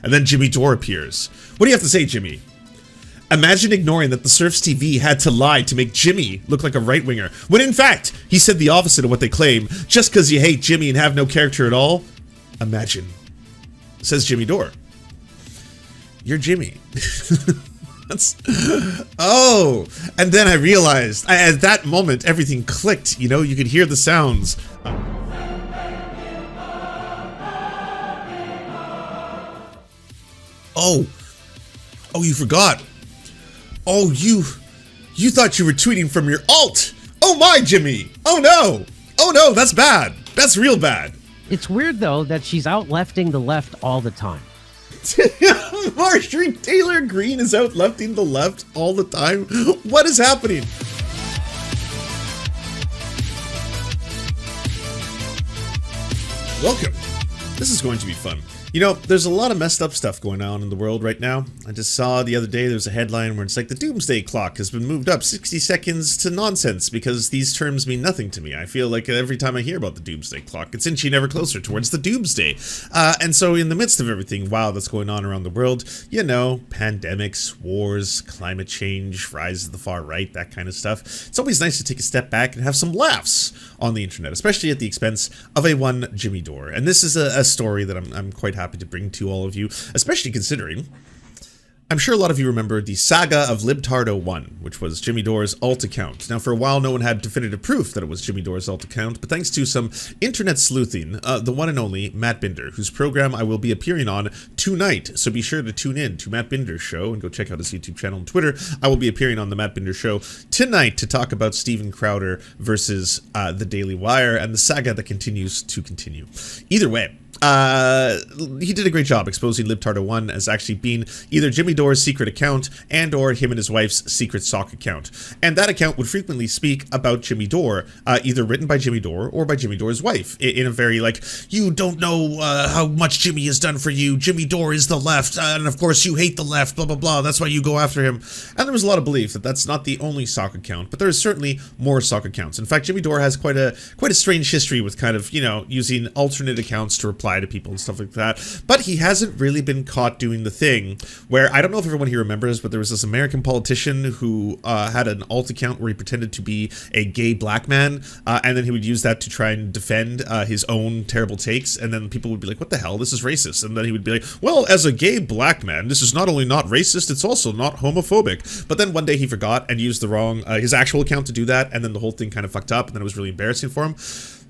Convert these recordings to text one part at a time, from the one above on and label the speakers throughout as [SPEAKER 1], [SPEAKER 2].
[SPEAKER 1] And then Jimmy Dore appears. What do you have to say, Jimmy? Imagine ignoring that the Serfs TV had to lie to make Jimmy look like a right-winger, when in fact, he said the opposite of what they claim, just because you hate Jimmy and have no character at all. Imagine. Says Jimmy Dore. You're Jimmy. Oh, and then I realized, at that moment, everything clicked, you know, you could hear the sounds. Oh, you forgot. Oh, you thought you were tweeting from your alt. Oh my, Jimmy. Oh no, that's bad. That's real bad.
[SPEAKER 2] It's weird though that she's out-lefting the left all the time.
[SPEAKER 1] Marjorie Taylor Greene is out-lefting the left all the time? What is happening? Welcome. This is going to be fun. You know, there's a lot of messed up stuff going on in the world right now. I just saw the other day there's a headline where it's like the doomsday clock has been moved up 60 seconds to nonsense because these terms mean nothing to me. I feel like every time I hear about the doomsday clock, it's inching ever closer towards the doomsday. And so in the midst of everything wild that's going on around the world, you know, pandemics, wars, climate change, rise of the far right, that kind of stuff, it's always nice to take a step back and have some laughs on the internet, especially at the expense of a one Jimmy Dore. And this is a story that I'm quite happy to bring to all of you, especially considering I'm sure a lot of you remember the saga of libtardo1, which was Jimmy Dore's alt account. Now, for a while, no one had definitive proof that it was Jimmy Dore's alt account, but thanks to some internet sleuthing, the one and only Matt Binder, whose program I will be appearing on tonight, so be sure to tune in to Matt Binder's show and go check out his YouTube channel and Twitter. I will be appearing on the Matt Binder show tonight to talk about Steven Crowder versus the Daily Wire and the saga that continues to continue. Either way, he did a great job exposing libtardo1 as actually being either Jimmy Dore's secret account and or him and his wife's secret sock account. And that account would frequently speak about Jimmy Dore, either written by Jimmy Dore or by Jimmy Dore's wife, in a very like, you don't know how much Jimmy has done for you, Jimmy Dore is the left, and of course you hate the left, blah blah blah, that's why you go after him. And there was a lot of belief that that's not the only sock account, but there is certainly more sock accounts. In fact, Jimmy Dore has quite a strange history with kind of, you know, using alternate accounts to reply to people and stuff like that, but he hasn't really been caught doing the thing where, I don't know if everyone here remembers, but there was this American politician who had an alt account where he pretended to be a gay black man, and then he would use that to try and defend his own terrible takes, and then people would be like, what the hell, this is racist, and then he would be like, well, as a gay black man, this is not only not racist, it's also not homophobic. But then one day he forgot and used the wrong, his actual account to do that, and then the whole thing kind of fucked up, and then it was really embarrassing for him.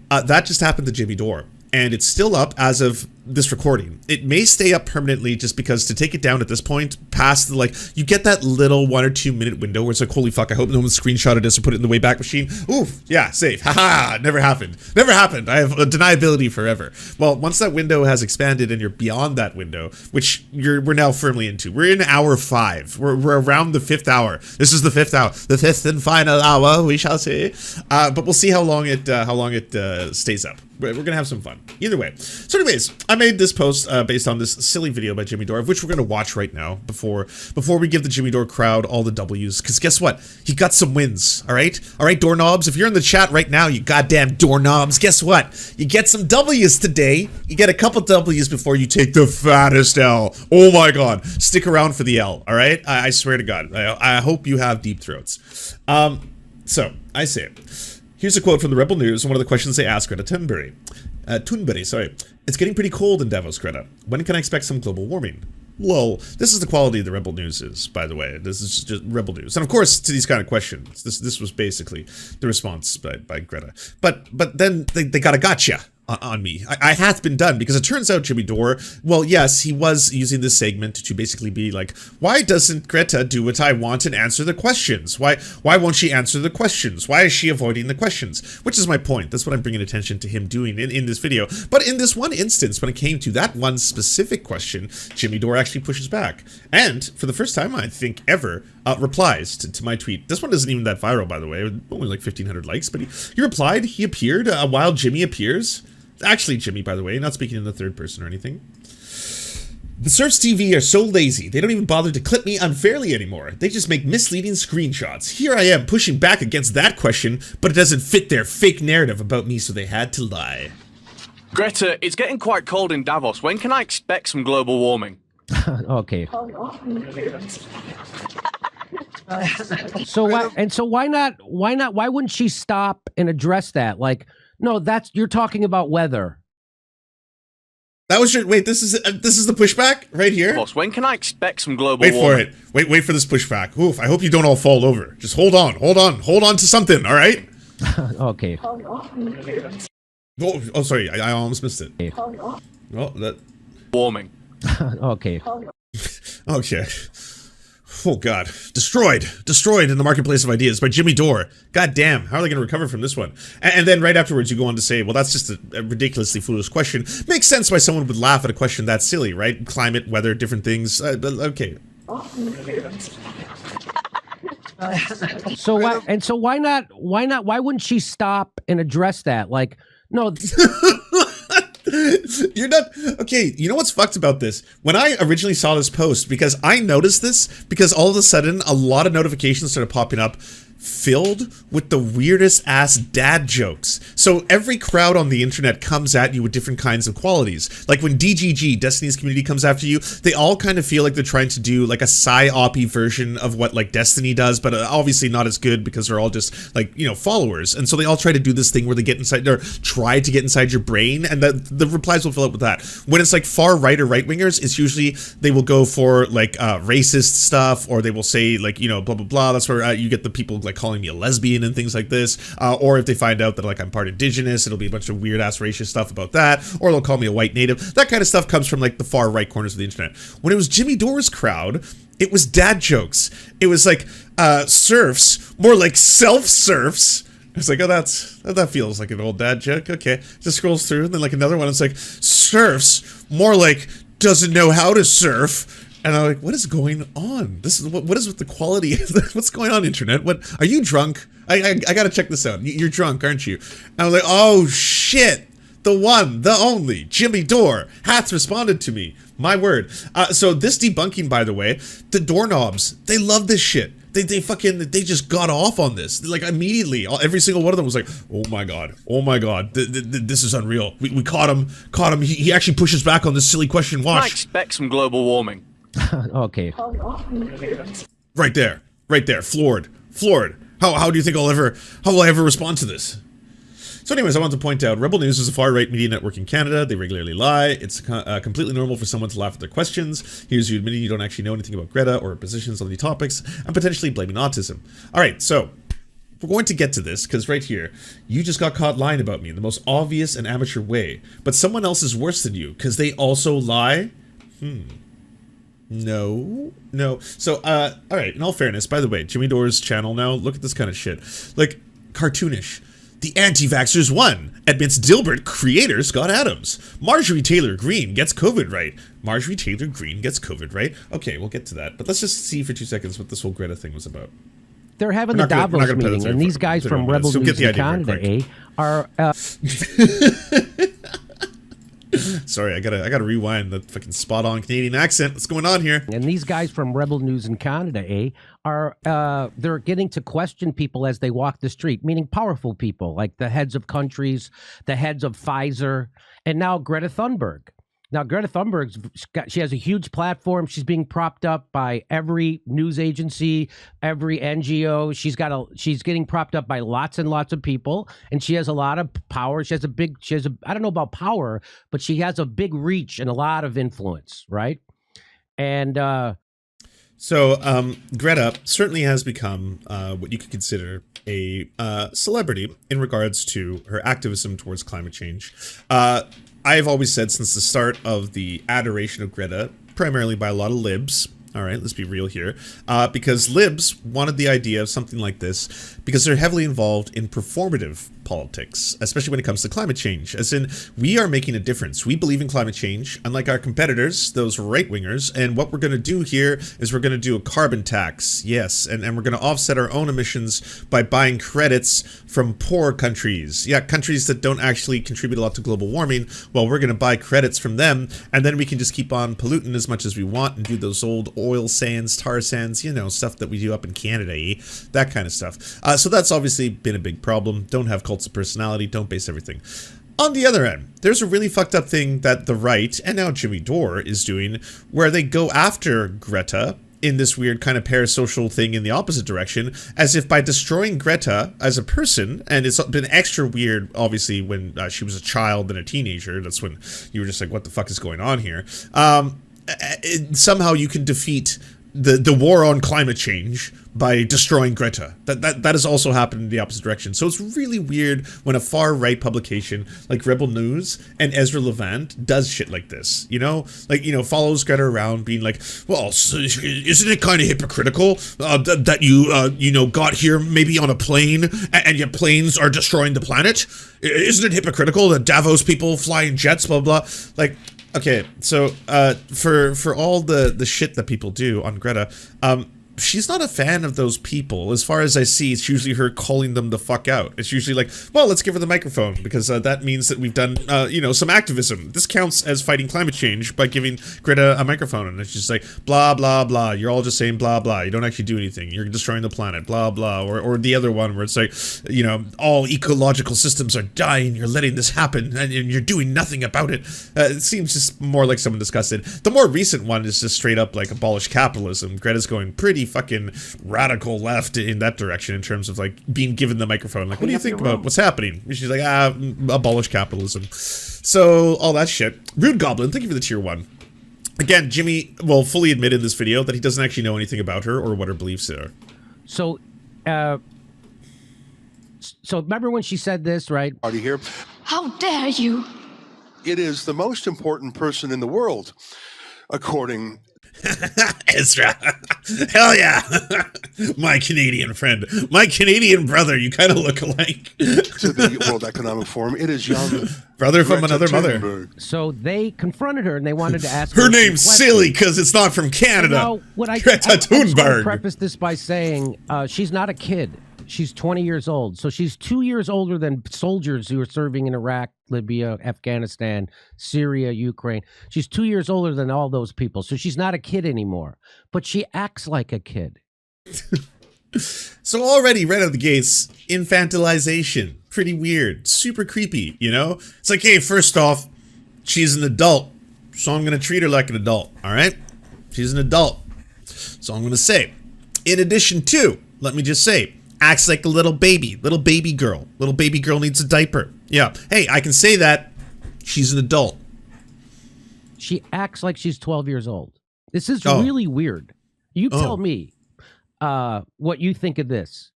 [SPEAKER 1] That just happened to Jimmy Dore. And it's still up as of this recording. It may stay up permanently just because to take it down at this point, past the, like, you get that little 1 or 2 minute window where it's like, holy fuck, I hope no one screenshotted this or put it in the Wayback Machine. Oof, yeah, safe. Haha, never happened. Never happened. I have a deniability forever. Well, once that window has expanded and you're beyond that window, which we're now firmly into. We're in hour 5. We're around the 5th hour. This is the 5th hour. The 5th and final hour, we shall see. But we'll see how long it stays up. We're gonna have some fun. Either way. So anyways, I made this post based on this silly video by Jimmy Dore, of which we're gonna watch right now before we give the Jimmy Dore crowd all the W's. Because guess what? He got some wins. All right, doorknobs. If you're in the chat right now, you goddamn doorknobs. Guess what? You get some W's today. You get a couple W's before you take the fattest L. Oh my God! Stick around for the L. All right? I swear to God. I hope you have deep throats. So I say it. Here's a quote from the Rebel News and one of the questions they asked Greta Thunberg. It's getting pretty cold in Davos, Greta. When can I expect some global warming? Lol. This is the quality of the Rebel News is, by the way. This is just Rebel News. And of course, to these kind of questions, this was basically the response by Greta. But then they got a gotcha on me. I hath been done, because it turns out Jimmy Dore, well, yes, he was using this segment to basically be like, why doesn't Greta do what I want and answer the questions? Why won't she answer the questions? Why is she avoiding the questions? Which is my point. That's what I'm bringing attention to him doing in this video. But in this one instance, when it came to that one specific question, Jimmy Dore actually pushes back. And for the first time, I think ever, replies to my tweet. This one isn't even that viral, by the way. Only like 1,500 likes, but he replied, he appeared, while Jimmy appears. Actually, Jimmy, by the way, not speaking in the third person or anything. The Serfs TV are so lazy, they don't even bother to clip me unfairly anymore. They just make misleading screenshots. Here I am pushing back against that question, but it doesn't fit their fake narrative about me, so they had to lie.
[SPEAKER 3] Greta, it's getting quite cold in Davos. When can I expect some global warming?
[SPEAKER 2] Okay. So why? And so why not? Why not? Why wouldn't she stop and address that? Like, no, that's you're talking about weather.
[SPEAKER 1] That was your wait. This is the pushback right here.
[SPEAKER 3] Boss, when can I expect some global
[SPEAKER 1] Wait
[SPEAKER 3] warming?
[SPEAKER 1] for it. Wait for this pushback. Oof! I hope you don't all fall over. Just hold on to something. All right.
[SPEAKER 2] Okay.
[SPEAKER 1] Oh, sorry. I almost missed it. Well, that.
[SPEAKER 3] Warming.
[SPEAKER 2] Okay.
[SPEAKER 1] Okay. Oh God, destroyed in the marketplace of ideas by Jimmy Dore. God damn, how are they going to recover from this one? And then right afterwards, you go on to say, well, that's just a ridiculously foolish question. Makes sense why someone would laugh at a question that silly, right? Climate, weather, different things. But okay.
[SPEAKER 2] So why? And so why not? Why not? Why wouldn't she stop and address that? Like, no.
[SPEAKER 1] You're not okay. You know what's fucked about this? When I originally saw this post, because I noticed this, because all of a sudden a lot of notifications started popping up filled with the weirdest ass dad jokes. So every crowd on the internet comes at you with different kinds of qualities. Like when DGG, Destiny's Community, comes after you, they all kind of feel like they're trying to do like a psyop-y version of what like Destiny does, but obviously not as good because they're all just like, you know, followers. And so they all try to do this thing where they get inside or try to get inside your brain, and the replies will fill up with that. When it's like far right or right wingers, it's usually they will go for like racist stuff, or they will say like, you know, blah blah blah. That's where you get the people like calling me a lesbian and things like this, or if they find out that like I'm part indigenous, it'll be a bunch of weird ass racist stuff about that, or they'll call me a white native. That kind of stuff comes from like the far right corners of the internet. When it was Jimmy Dore's crowd, it was dad jokes. It was like serfs, more like self-serfs. It's like, oh, that feels like an old dad joke. Okay, just scrolls through, and then like another one, it's like serfs, more like doesn't know how to surf. And I'm like, what is going on? This is what is with the quality? What's going on, internet? What are you drunk? I gotta check this out. You're drunk, aren't you? And I'm like, oh shit! The one, the only, Jimmy Dore hath responded to me. My word. So this debunking, by the way, the doorknobs, they love this shit. They just got off on this. Like immediately, every single one of them was like, oh my god, this is unreal. We caught him. He actually pushes back on this silly question. Watch.
[SPEAKER 3] I expect some global warming.
[SPEAKER 2] Okay.
[SPEAKER 1] Right there. Floored. How do you think how will I ever respond to this? So anyways, I want to point out, Rebel News is a far-right media network in Canada. They regularly lie. It's completely normal for someone to laugh at their questions. Here's you admitting you don't actually know anything about Greta or her positions on the topics, and potentially blaming autism. Alright, so we're going to get to this, because right here, you just got caught lying about me in the most obvious and amateur way. But someone else is worse than you, because they also lie? No. So, alright, in all fairness, by the way, Jimmy Dore's channel now, look at this kind of shit. Like, cartoonish. The anti-vaxxers won, admits Dilbert creator Scott Adams. Marjorie Taylor Greene gets COVID right. Marjorie Taylor Greene gets COVID right. Okay, we'll get to that. But let's just see for 2 seconds what this whole Greta thing was about.
[SPEAKER 2] They're having the Davos meeting, and these guys from Rebel News in Canada, are...
[SPEAKER 1] Sorry, I gotta rewind the fucking spot-on Canadian accent. What's going on here?
[SPEAKER 2] And these guys from Rebel News in Canada, are they're getting to question people as they walk the street, meaning powerful people like the heads of countries, the heads of Pfizer, and now Greta Thunberg. Now, Greta she has a huge platform. She's being propped up by every news agency, every NGO. She's getting propped up by lots and lots of people, and she has a lot of power. I don't know about power, but she has a big reach and a lot of influence, right? And
[SPEAKER 1] So Greta certainly has become what you could consider a celebrity in regards to her activism towards climate change. I've always said since the start of the adoration of Greta, primarily by a lot of libs, all right, let's be real here, because libs wanted the idea of something like this because they're heavily involved in performative politics, especially when it comes to climate change. As in, we are making a difference. We believe in climate change, unlike our competitors, those right-wingers, and what we're going to do here is we're going to do a carbon tax, yes, and we're going to offset our own emissions by buying credits from poor countries. Yeah, countries that don't actually contribute a lot to global warming. Well, we're going to buy credits from them, and then we can just keep on polluting as much as we want and do those old oil sands, tar sands, you know, stuff that we do up in Canada, that kind of stuff. So that's obviously been a big problem. Don't have cults of personality, don't base everything. On the other end, there's a really fucked up thing that the right, and now Jimmy Dore, is doing, where they go after Greta in this weird kind of parasocial thing in the opposite direction, as if by destroying Greta as a person, and it's been extra weird, obviously, when she was a child and a teenager. That's when you were just like, what the fuck is going on here? Somehow you can defeat the war on climate change by destroying Greta. That has also happened in the opposite direction. So it's really weird when a far-right publication like Rebel News and Ezra Levant does shit like this, you know? Like, you know, follows Greta around being like, well, so isn't it kind of hypocritical that you, you know, got here maybe on a plane and your planes are destroying the planet? Isn't it hypocritical that Davos people fly in jets, blah, blah? Like, okay, so for all the shit that people do on Greta, she's not a fan of those people. As far as I see, it's usually her calling them the fuck out. It's usually like, well, let's give her the microphone, because that means that we've done, you know, some activism. This counts as fighting climate change by giving Greta a microphone. And it's just like, blah, blah, blah. You're all just saying blah, blah. You don't actually do anything. You're destroying the planet, blah, blah. Or the other one where it's like, you know, all ecological systems are dying. You're letting this happen and you're doing nothing about it. It seems just more like someone disgusted. The more recent one is just straight up like abolish capitalism. Greta's going pretty fucking radical left in that direction in terms of like being given the microphone. Like, what do you think about what's happening? And she's like, abolish capitalism. So all that shit. Rude Goblin, thank you for the tier 1. Again, Jimmy will fully admit in this video that he doesn't actually know anything about her or what her beliefs are.
[SPEAKER 2] So, so remember when she said this, right?
[SPEAKER 4] Are you here?
[SPEAKER 5] How dare you?
[SPEAKER 4] It is the most important person in the world, according
[SPEAKER 1] Ezra. Hell yeah. My Canadian friend. My Canadian brother. You kind of look alike.
[SPEAKER 4] to the World Economic Forum. It is young
[SPEAKER 1] brother from
[SPEAKER 4] Greta
[SPEAKER 1] another mother.
[SPEAKER 4] Thunberg.
[SPEAKER 2] So they confronted her and they wanted to ask
[SPEAKER 1] her
[SPEAKER 2] some
[SPEAKER 1] name's
[SPEAKER 2] questions.
[SPEAKER 1] silly because it's not from Canada.
[SPEAKER 2] Now,
[SPEAKER 1] Greta
[SPEAKER 2] I just want to
[SPEAKER 1] Thunberg.
[SPEAKER 2] preface this by saying she's not a kid. She's 20 years old. So she's 2 years older than soldiers who are serving in Iraq, Libya, Afghanistan, Syria, Ukraine. She's 2 years older than all those people. So she's not a kid anymore. But she acts like a kid.
[SPEAKER 1] So already right out of the gates, infantilization. Pretty weird. Super creepy, you know? It's like, hey, first off, she's an adult. So I'm going to treat her like an adult, all right? She's an adult. So I'm going to say. In addition to, let me just say, acts like a little baby girl. Little baby girl needs a diaper. Yeah. Hey, I can say that. She's an adult.
[SPEAKER 2] She acts like she's 12 years old. This is really weird. You tell me what you think of this.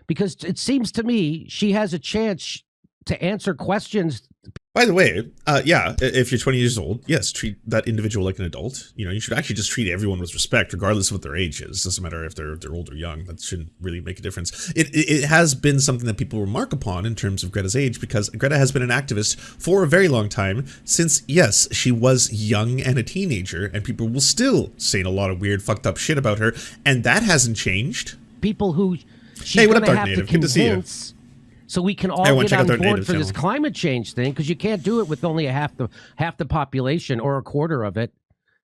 [SPEAKER 2] Because it seems to me she has a chance to answer questions.
[SPEAKER 1] By the way, yeah, if you're 20 years old, yes, treat that individual like an adult. You know, you should actually just treat everyone with respect, regardless of what their age is. Doesn't matter if they're old or young. That shouldn't really make a difference. It has been something that people remark upon in terms of Greta's age, because Greta has been an activist for a very long time since, yes, she was young and a teenager, and people will still say a lot of weird, fucked up shit about her, and that hasn't changed.
[SPEAKER 2] People who she's
[SPEAKER 1] hey, what
[SPEAKER 2] going
[SPEAKER 1] up,
[SPEAKER 2] to
[SPEAKER 1] Dark
[SPEAKER 2] have
[SPEAKER 1] Native?
[SPEAKER 2] to
[SPEAKER 1] Good to see you.
[SPEAKER 2] convince. So we can all
[SPEAKER 1] Everyone
[SPEAKER 2] get
[SPEAKER 1] check out
[SPEAKER 2] on
[SPEAKER 1] Dark
[SPEAKER 2] board
[SPEAKER 1] Native
[SPEAKER 2] for this
[SPEAKER 1] channel.
[SPEAKER 2] climate change thing, because you can't do it with only half the population or a quarter of it.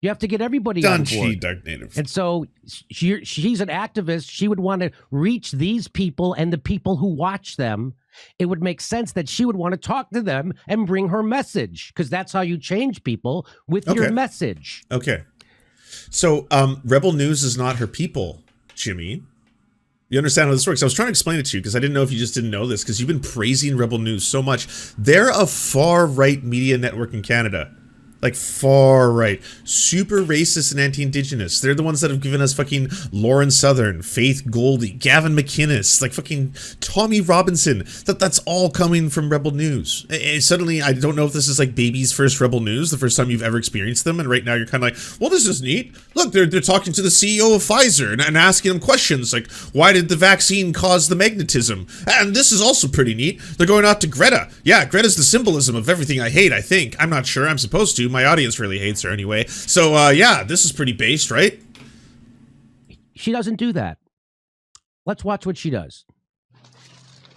[SPEAKER 2] You have to get everybody on
[SPEAKER 1] Don't
[SPEAKER 2] board.
[SPEAKER 1] she, Dark Native.
[SPEAKER 2] And so she's an activist. She would want to reach these people and the people who watch them. It would make sense that she would want to talk to them and bring her message, because that's how you change people, with your message.
[SPEAKER 1] Okay. So, Rebel News is not her people, Jimmy. You understand how this works? I was trying to explain it to you because I didn't know if you just didn't know this, because you've been praising Rebel News so much. They're a far-right media network in Canada. Like, far right. Super racist and anti-indigenous. They're the ones that have given us fucking Lauren Southern, Faith Goldie, Gavin McInnes, like fucking Tommy Robinson. That's all coming from Rebel News. Suddenly, I don't know if this is like baby's first Rebel News, the first time you've ever experienced them, and right now you're kind of like, well, this is neat. Look, they're talking to the CEO of Pfizer and asking him questions like, why did the vaccine cause the magnetism? And this is also pretty neat. They're going out to Greta. Yeah, Greta's the symbolism of everything I hate, I think. I'm not sure. I'm supposed to. My audience really hates her anyway. So, yeah, this is pretty based, right?
[SPEAKER 2] She doesn't do that. Let's watch what she does.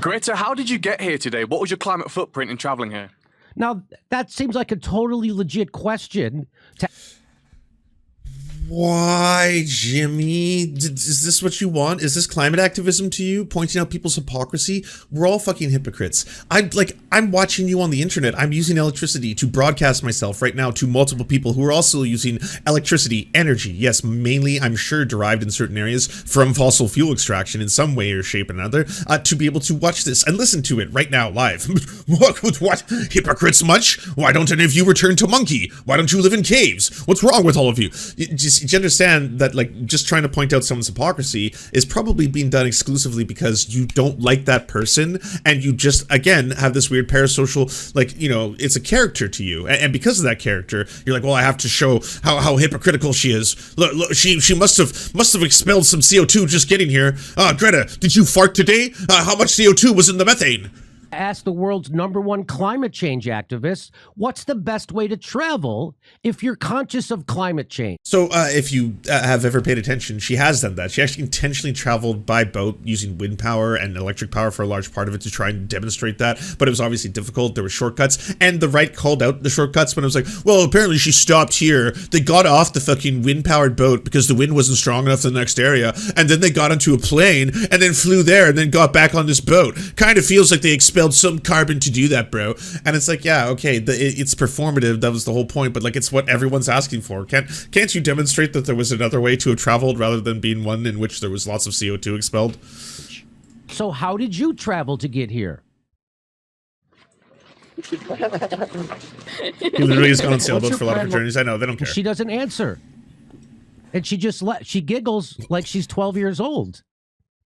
[SPEAKER 3] Greta, how did you get here today? What was your climate footprint in traveling here?
[SPEAKER 2] Now, that seems like a totally legit question.
[SPEAKER 1] Why, Jimmy? Is this what you want? Is this climate activism to you? Pointing out people's hypocrisy? We're all fucking hypocrites. I'm watching you on the internet. I'm using electricity to broadcast myself right now to multiple people who are also using electricity, energy. Yes, mainly, I'm sure, derived in certain areas from fossil fuel extraction in some way or shape or another, to be able to watch this and listen to it right now live. What? Hypocrites much? Why don't any of you return to monkey? Why don't you live in caves? What's wrong with all of you? Do you understand that, like, just trying to point out someone's hypocrisy is probably being done exclusively because you don't like that person, and you just, again, have this weird parasocial, like, you know, it's a character to you, and because of that character, you're like, well, I have to show how hypocritical she is. Look, she must have expelled some CO2 just getting here. Greta, did you fart today? How much CO2 was in the methane?
[SPEAKER 2] Ask the world's #1 climate change activist, what's the best way to travel if you're conscious of climate change?
[SPEAKER 1] So if you have ever paid attention, she has done that. She actually intentionally traveled by boat using wind power and electric power for a large part of it to try and demonstrate that. But it was obviously difficult. There were shortcuts. And the right called out the shortcuts when it was like, well, apparently she stopped here. They got off the fucking wind-powered boat because the wind wasn't strong enough in the next area. And then they got onto a plane and then flew there and then got back on this boat. Kind of feels like they expelled some carbon to do that, bro. And it's like, yeah, okay, it's performative. That was the whole point. But like, it's what everyone's asking for. Can't you demonstrate that there was another way to have traveled rather than being one in which there was lots of CO2 expelled?
[SPEAKER 2] So how did you travel to get here?
[SPEAKER 1] He literally has gone on sailboats for a lot of fraternities. I know, they don't care.
[SPEAKER 2] She doesn't answer. And she just she giggles like she's 12 years old.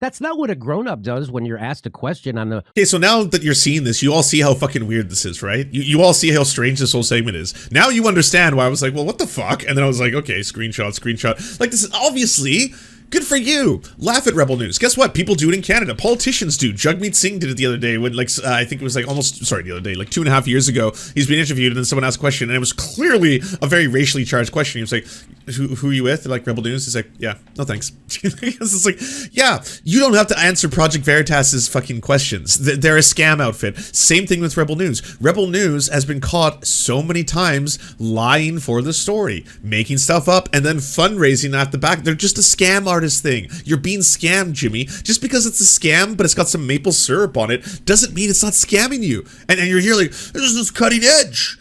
[SPEAKER 2] That's not what a grown-up does when you're asked a question on the...
[SPEAKER 1] Okay, so now that you're seeing this, you all see how fucking weird this is, right? You all see how strange this whole segment is. Now you understand why I was like, well, what the fuck? And then I was like, okay, screenshot. Like, this is obviously... Good for you. Laugh at Rebel News. Guess what? People do it in Canada. Politicians do. Jagmeet Singh did it the other day when, like, I think it was like the other day, like 2.5 years ago. He's been interviewed and then someone asked a question and it was clearly a very racially charged question. He was like, who are you with? They're like, Rebel News. He's like, yeah, no thanks. It's like, yeah, you don't have to answer Project Veritas's fucking questions. They're a scam outfit. Same thing with Rebel News. Rebel News has been caught so many times lying for the story, making stuff up and then fundraising at the back. They're just a scam artist thing. You're being scammed, Jimmy. Just because it's a scam, but it's got some maple syrup on it, doesn't mean it's not scamming you. And you're here like, this is cutting edge.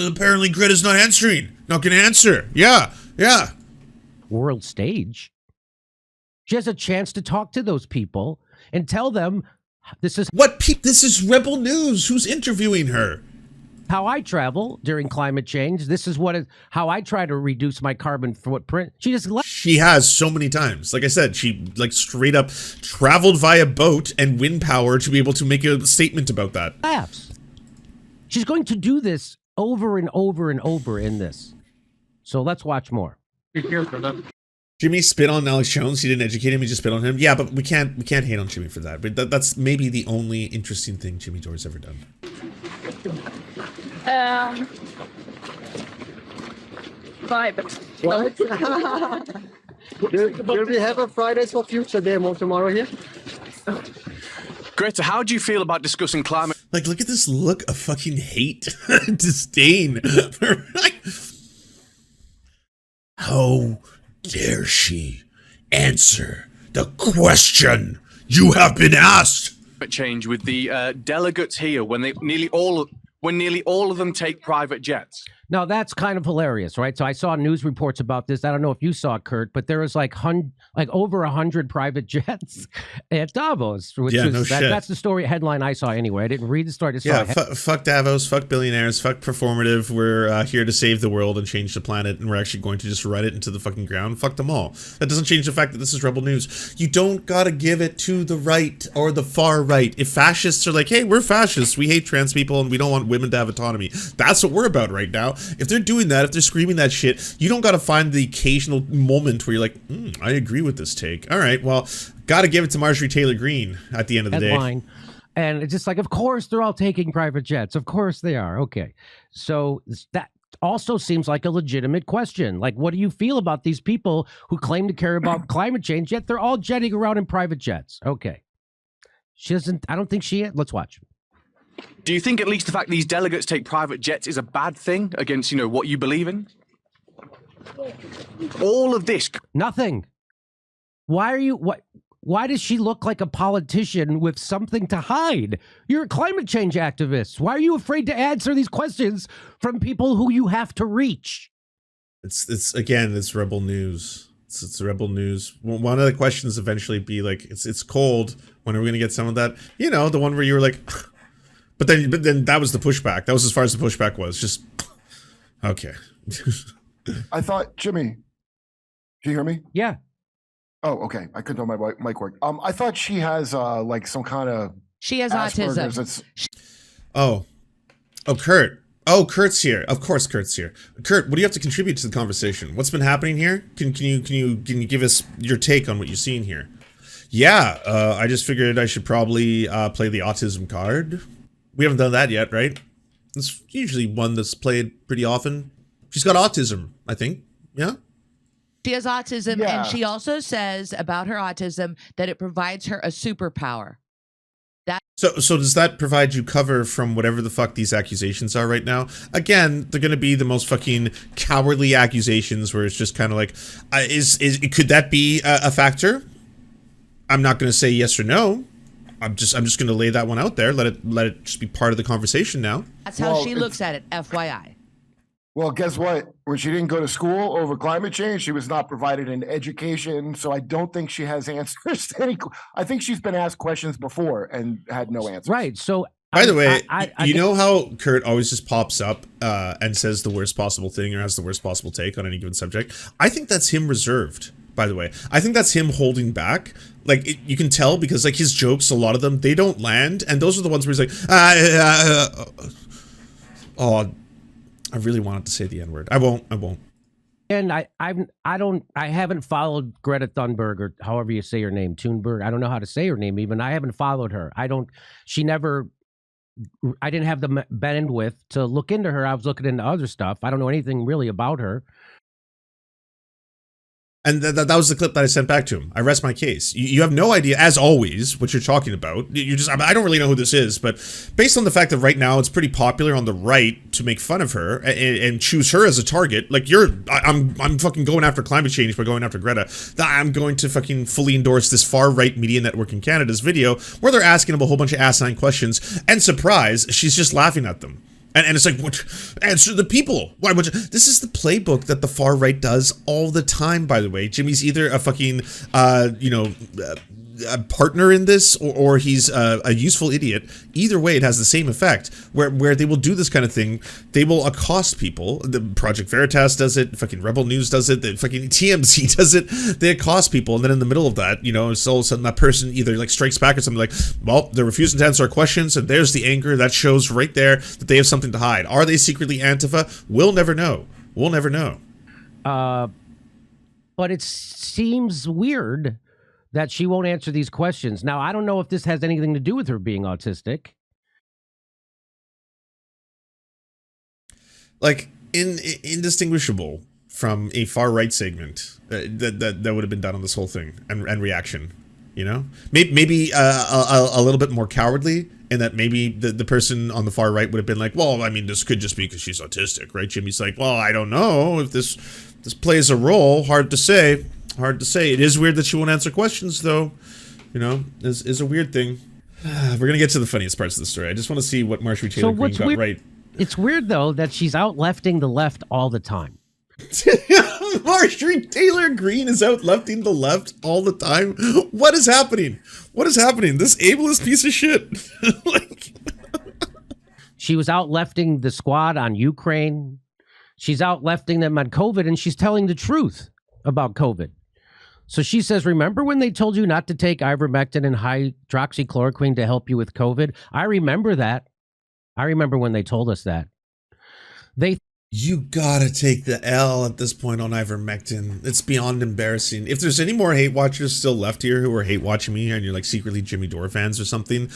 [SPEAKER 1] Apparently Greta's not answering. Not gonna answer. Yeah.
[SPEAKER 2] World stage. She has a chance to talk to those people and tell them this is
[SPEAKER 1] this is Rebel News. Who's interviewing her?
[SPEAKER 2] How I travel during climate change. This is how I try to reduce my carbon footprint.
[SPEAKER 1] She has so many times. Like I said, she like straight up traveled via boat and wind power to be able to make a statement about that.
[SPEAKER 2] Laughs. She's going to do this over and over and over in this. So let's watch more.
[SPEAKER 1] Jimmy spit on Alex Jones. He didn't educate him. He just spit on him. Yeah, but we can't hate on Jimmy for that. But that's maybe the only interesting thing Jimmy Dore's ever done.
[SPEAKER 5] Private.
[SPEAKER 6] What? Will we have a Fridays for Future demo tomorrow here?
[SPEAKER 3] Greta, how do you feel about discussing climate?
[SPEAKER 1] Like, look at this look of fucking hate, disdain. How dare she answer the question you have been asked?
[SPEAKER 3] Change with the delegates here when nearly all of them take private jets.
[SPEAKER 2] Now, that's kind of hilarious, right? So I saw news reports about this. I don't know if you saw it, Kurt, but there was like over 100 private jets at Davos. Which
[SPEAKER 1] no shit.
[SPEAKER 2] That's the story headline I saw anyway. I didn't read the story.
[SPEAKER 1] Fuck Davos, fuck billionaires, fuck performative. We're here to save the world and change the planet, and we're actually going to just run it into the fucking ground. Fuck them all. That doesn't change the fact that this is Rebel News. You don't gotta give it to the right or the far right. If fascists are like, hey, we're fascists, we hate trans people, and we don't want women to have autonomy, that's what we're about right now. If they're doing that, if they're screaming that shit, you don't gotta find the occasional moment where you're like, I agree with this take. All right, well, gotta give it to Marjorie Taylor Greene at the end of the day.
[SPEAKER 2] And it's just like, of course they're all taking private jets. Of course they are. Okay. So that also seems like a legitimate question. Like, what do you feel about these people who claim to care about climate change, yet they're all jetting around in private jets? Okay. She doesn't, I don't think she is. Let's watch.
[SPEAKER 3] Do you think at least the fact these delegates take private jets is a bad thing against, what you believe in? All of this.
[SPEAKER 2] Nothing. Why are you what? Why does she look like a politician with something to hide? You're a climate change activist. Why are you afraid to answer these questions from people who you have to reach?
[SPEAKER 1] It's again, it's rebel news. It's rebel news. One of the questions eventually be like, it's cold. When are we gonna get some of that? You know, the one where you were like, but then that was the pushback. That was as far as the pushback was. Just okay.
[SPEAKER 7] I thought, Jimmy, can you hear me?
[SPEAKER 2] Yeah.
[SPEAKER 7] Oh, okay. I couldn't tell my mic work. I thought she has like some kind of
[SPEAKER 8] She has
[SPEAKER 7] Asperger's.
[SPEAKER 8] autism.
[SPEAKER 1] Oh, Kurt. Oh, Kurt's here. Of course, Kurt's here. Kurt, what do you have to contribute to the conversation? What's been happening here? Can you give us your take on what you're seeing here? Yeah, I just figured I should probably play the autism card. We haven't done that yet, right? It's usually one that's played pretty often. She's got autism, I think. Yeah.
[SPEAKER 8] She has autism,
[SPEAKER 7] Yeah.
[SPEAKER 8] and she also says about her autism that it provides her a superpower.
[SPEAKER 1] So does that provide you cover from whatever the fuck these accusations are right now? Again, they're gonna be the most fucking cowardly accusations where it's just kind of like, could that be a factor? I'm not gonna say yes or no. I'm just gonna lay that one out there. Let it just be part of the conversation now.
[SPEAKER 8] That's how
[SPEAKER 7] Well,
[SPEAKER 8] she looks at it, FYI.
[SPEAKER 7] Well, guess what? When she didn't go to school over climate change, she was not provided an education. So I don't think she has answers to any. I think she's been asked questions before and had no answers.
[SPEAKER 2] Right. So
[SPEAKER 1] By the way,
[SPEAKER 2] I
[SPEAKER 1] you know how Kurt always just pops up and says the worst possible thing or has the worst possible take on any given subject? I think that's him reserved, by the way. I think that's him holding back. Like, you can tell because, like, his jokes, a lot of them, they don't land. And those are the ones where he's like, oh, I really wanted to say the N-word. I won't.
[SPEAKER 2] And I haven't followed Greta Thunberg, or however you say her name, Thunberg. I don't know how to say her name even. I haven't followed her. I didn't have the bandwidth to look into her. I was looking into other stuff. I don't know anything really about her.
[SPEAKER 1] And that was the clip that I sent back to him. I rest my case. You have no idea, as always, what you're talking about. I don't really know who this is, but based on the fact that right now it's pretty popular on the right to make fun of her and choose her as a target, like I'm fucking going after climate change by going after Greta. I'm going to fucking fully endorse this far-right media network in Canada's video where they're asking him a whole bunch of asinine questions, and surprise, she's just laughing at them. And it's like, what? Answer the people. Why? This is the playbook that the far right does all the time, by the way. Jimmy's either a fucking, a partner in this, or he's a useful idiot. Either way, it has the same effect, where they will do this kind of thing. They will accost people. The Project Veritas does it. Fucking Rebel News does it. The fucking TMZ does it. They accost people, and then in the middle of that, you know, so all of a sudden that person either like strikes back or something like, well, they're refusing to answer our questions, and there's the anger. That shows right there that they have something to hide. Are they secretly Antifa? We'll never know. We'll never know.
[SPEAKER 2] But it seems weird that she won't answer these questions. Now, I don't know if this has anything to do with her being autistic.
[SPEAKER 1] Like, indistinguishable from a far-right segment that would have been done on this whole thing and reaction, you know? Maybe a little bit more cowardly, in that maybe the person on the far right would have been like, well, I mean, this could just be because she's autistic, right? Jimmy's like, well, I don't know if this plays a role. Hard to say. Hard to say. It is weird that she won't answer questions, though. You know, is a weird thing. We're going to get to the funniest parts of the story. I just want to see what Marjorie Taylor Greene got right.
[SPEAKER 2] It's weird, though, that she's out lefting the left all the time.
[SPEAKER 1] Marjorie Taylor Greene is out lefting the left all the time. What is happening? What is happening? This ableist piece of shit. Like,
[SPEAKER 2] she was out lefting the squad on Ukraine. She's out lefting them on COVID, and she's telling the truth about COVID. So she says, remember when they told you not to take ivermectin and hydroxychloroquine to help you with COVID? I remember that. I remember when they told us that.
[SPEAKER 1] you gotta take the L at this point on ivermectin. It's beyond embarrassing. If there's any more hate watchers still left here who are hate watching me and you're like secretly Jimmy Dore fans or something,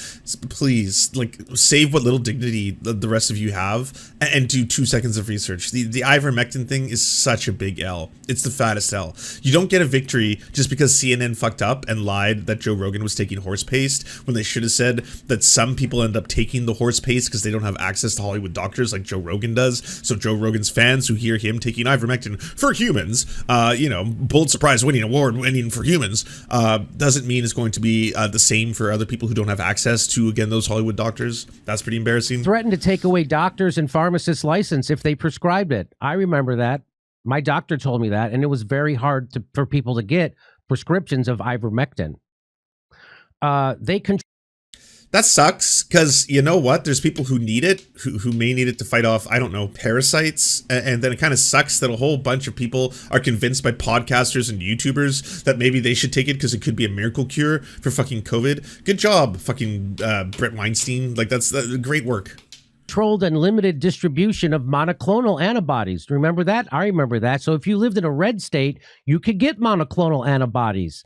[SPEAKER 1] please like save what little dignity the rest of you have and do 2 seconds of research. The ivermectin thing is such a big L. It's the fattest L. You don't get a victory just because CNN fucked up and lied that Joe Rogan was taking horse paste when they should have said that some people end up taking the horse paste because they don't have access to Hollywood doctors like Joe Rogan does. So Joe Rogan's fans who hear him taking ivermectin for humans, Pulitzer Prize winning, award winning for humans, doesn't mean it's going to be the same for other people who don't have access to, again, those Hollywood doctors. That's pretty embarrassing.
[SPEAKER 2] Threatened to take away doctors and pharmacists' license if they prescribed it. I remember that. My doctor told me that, and it was very hard for people to get prescriptions of ivermectin.
[SPEAKER 1] That sucks, because you know what? There's people who need it, who may need it to fight off, I don't know, parasites. And then it kind of sucks that a whole bunch of people are convinced by podcasters and YouTubers that maybe they should take it because it could be a miracle cure for fucking COVID. Good job, fucking Brett Weinstein. Like, that's great work.
[SPEAKER 2] Controlled and limited distribution of monoclonal antibodies. Remember that? I remember that. So if you lived in a red state, you could get monoclonal antibodies.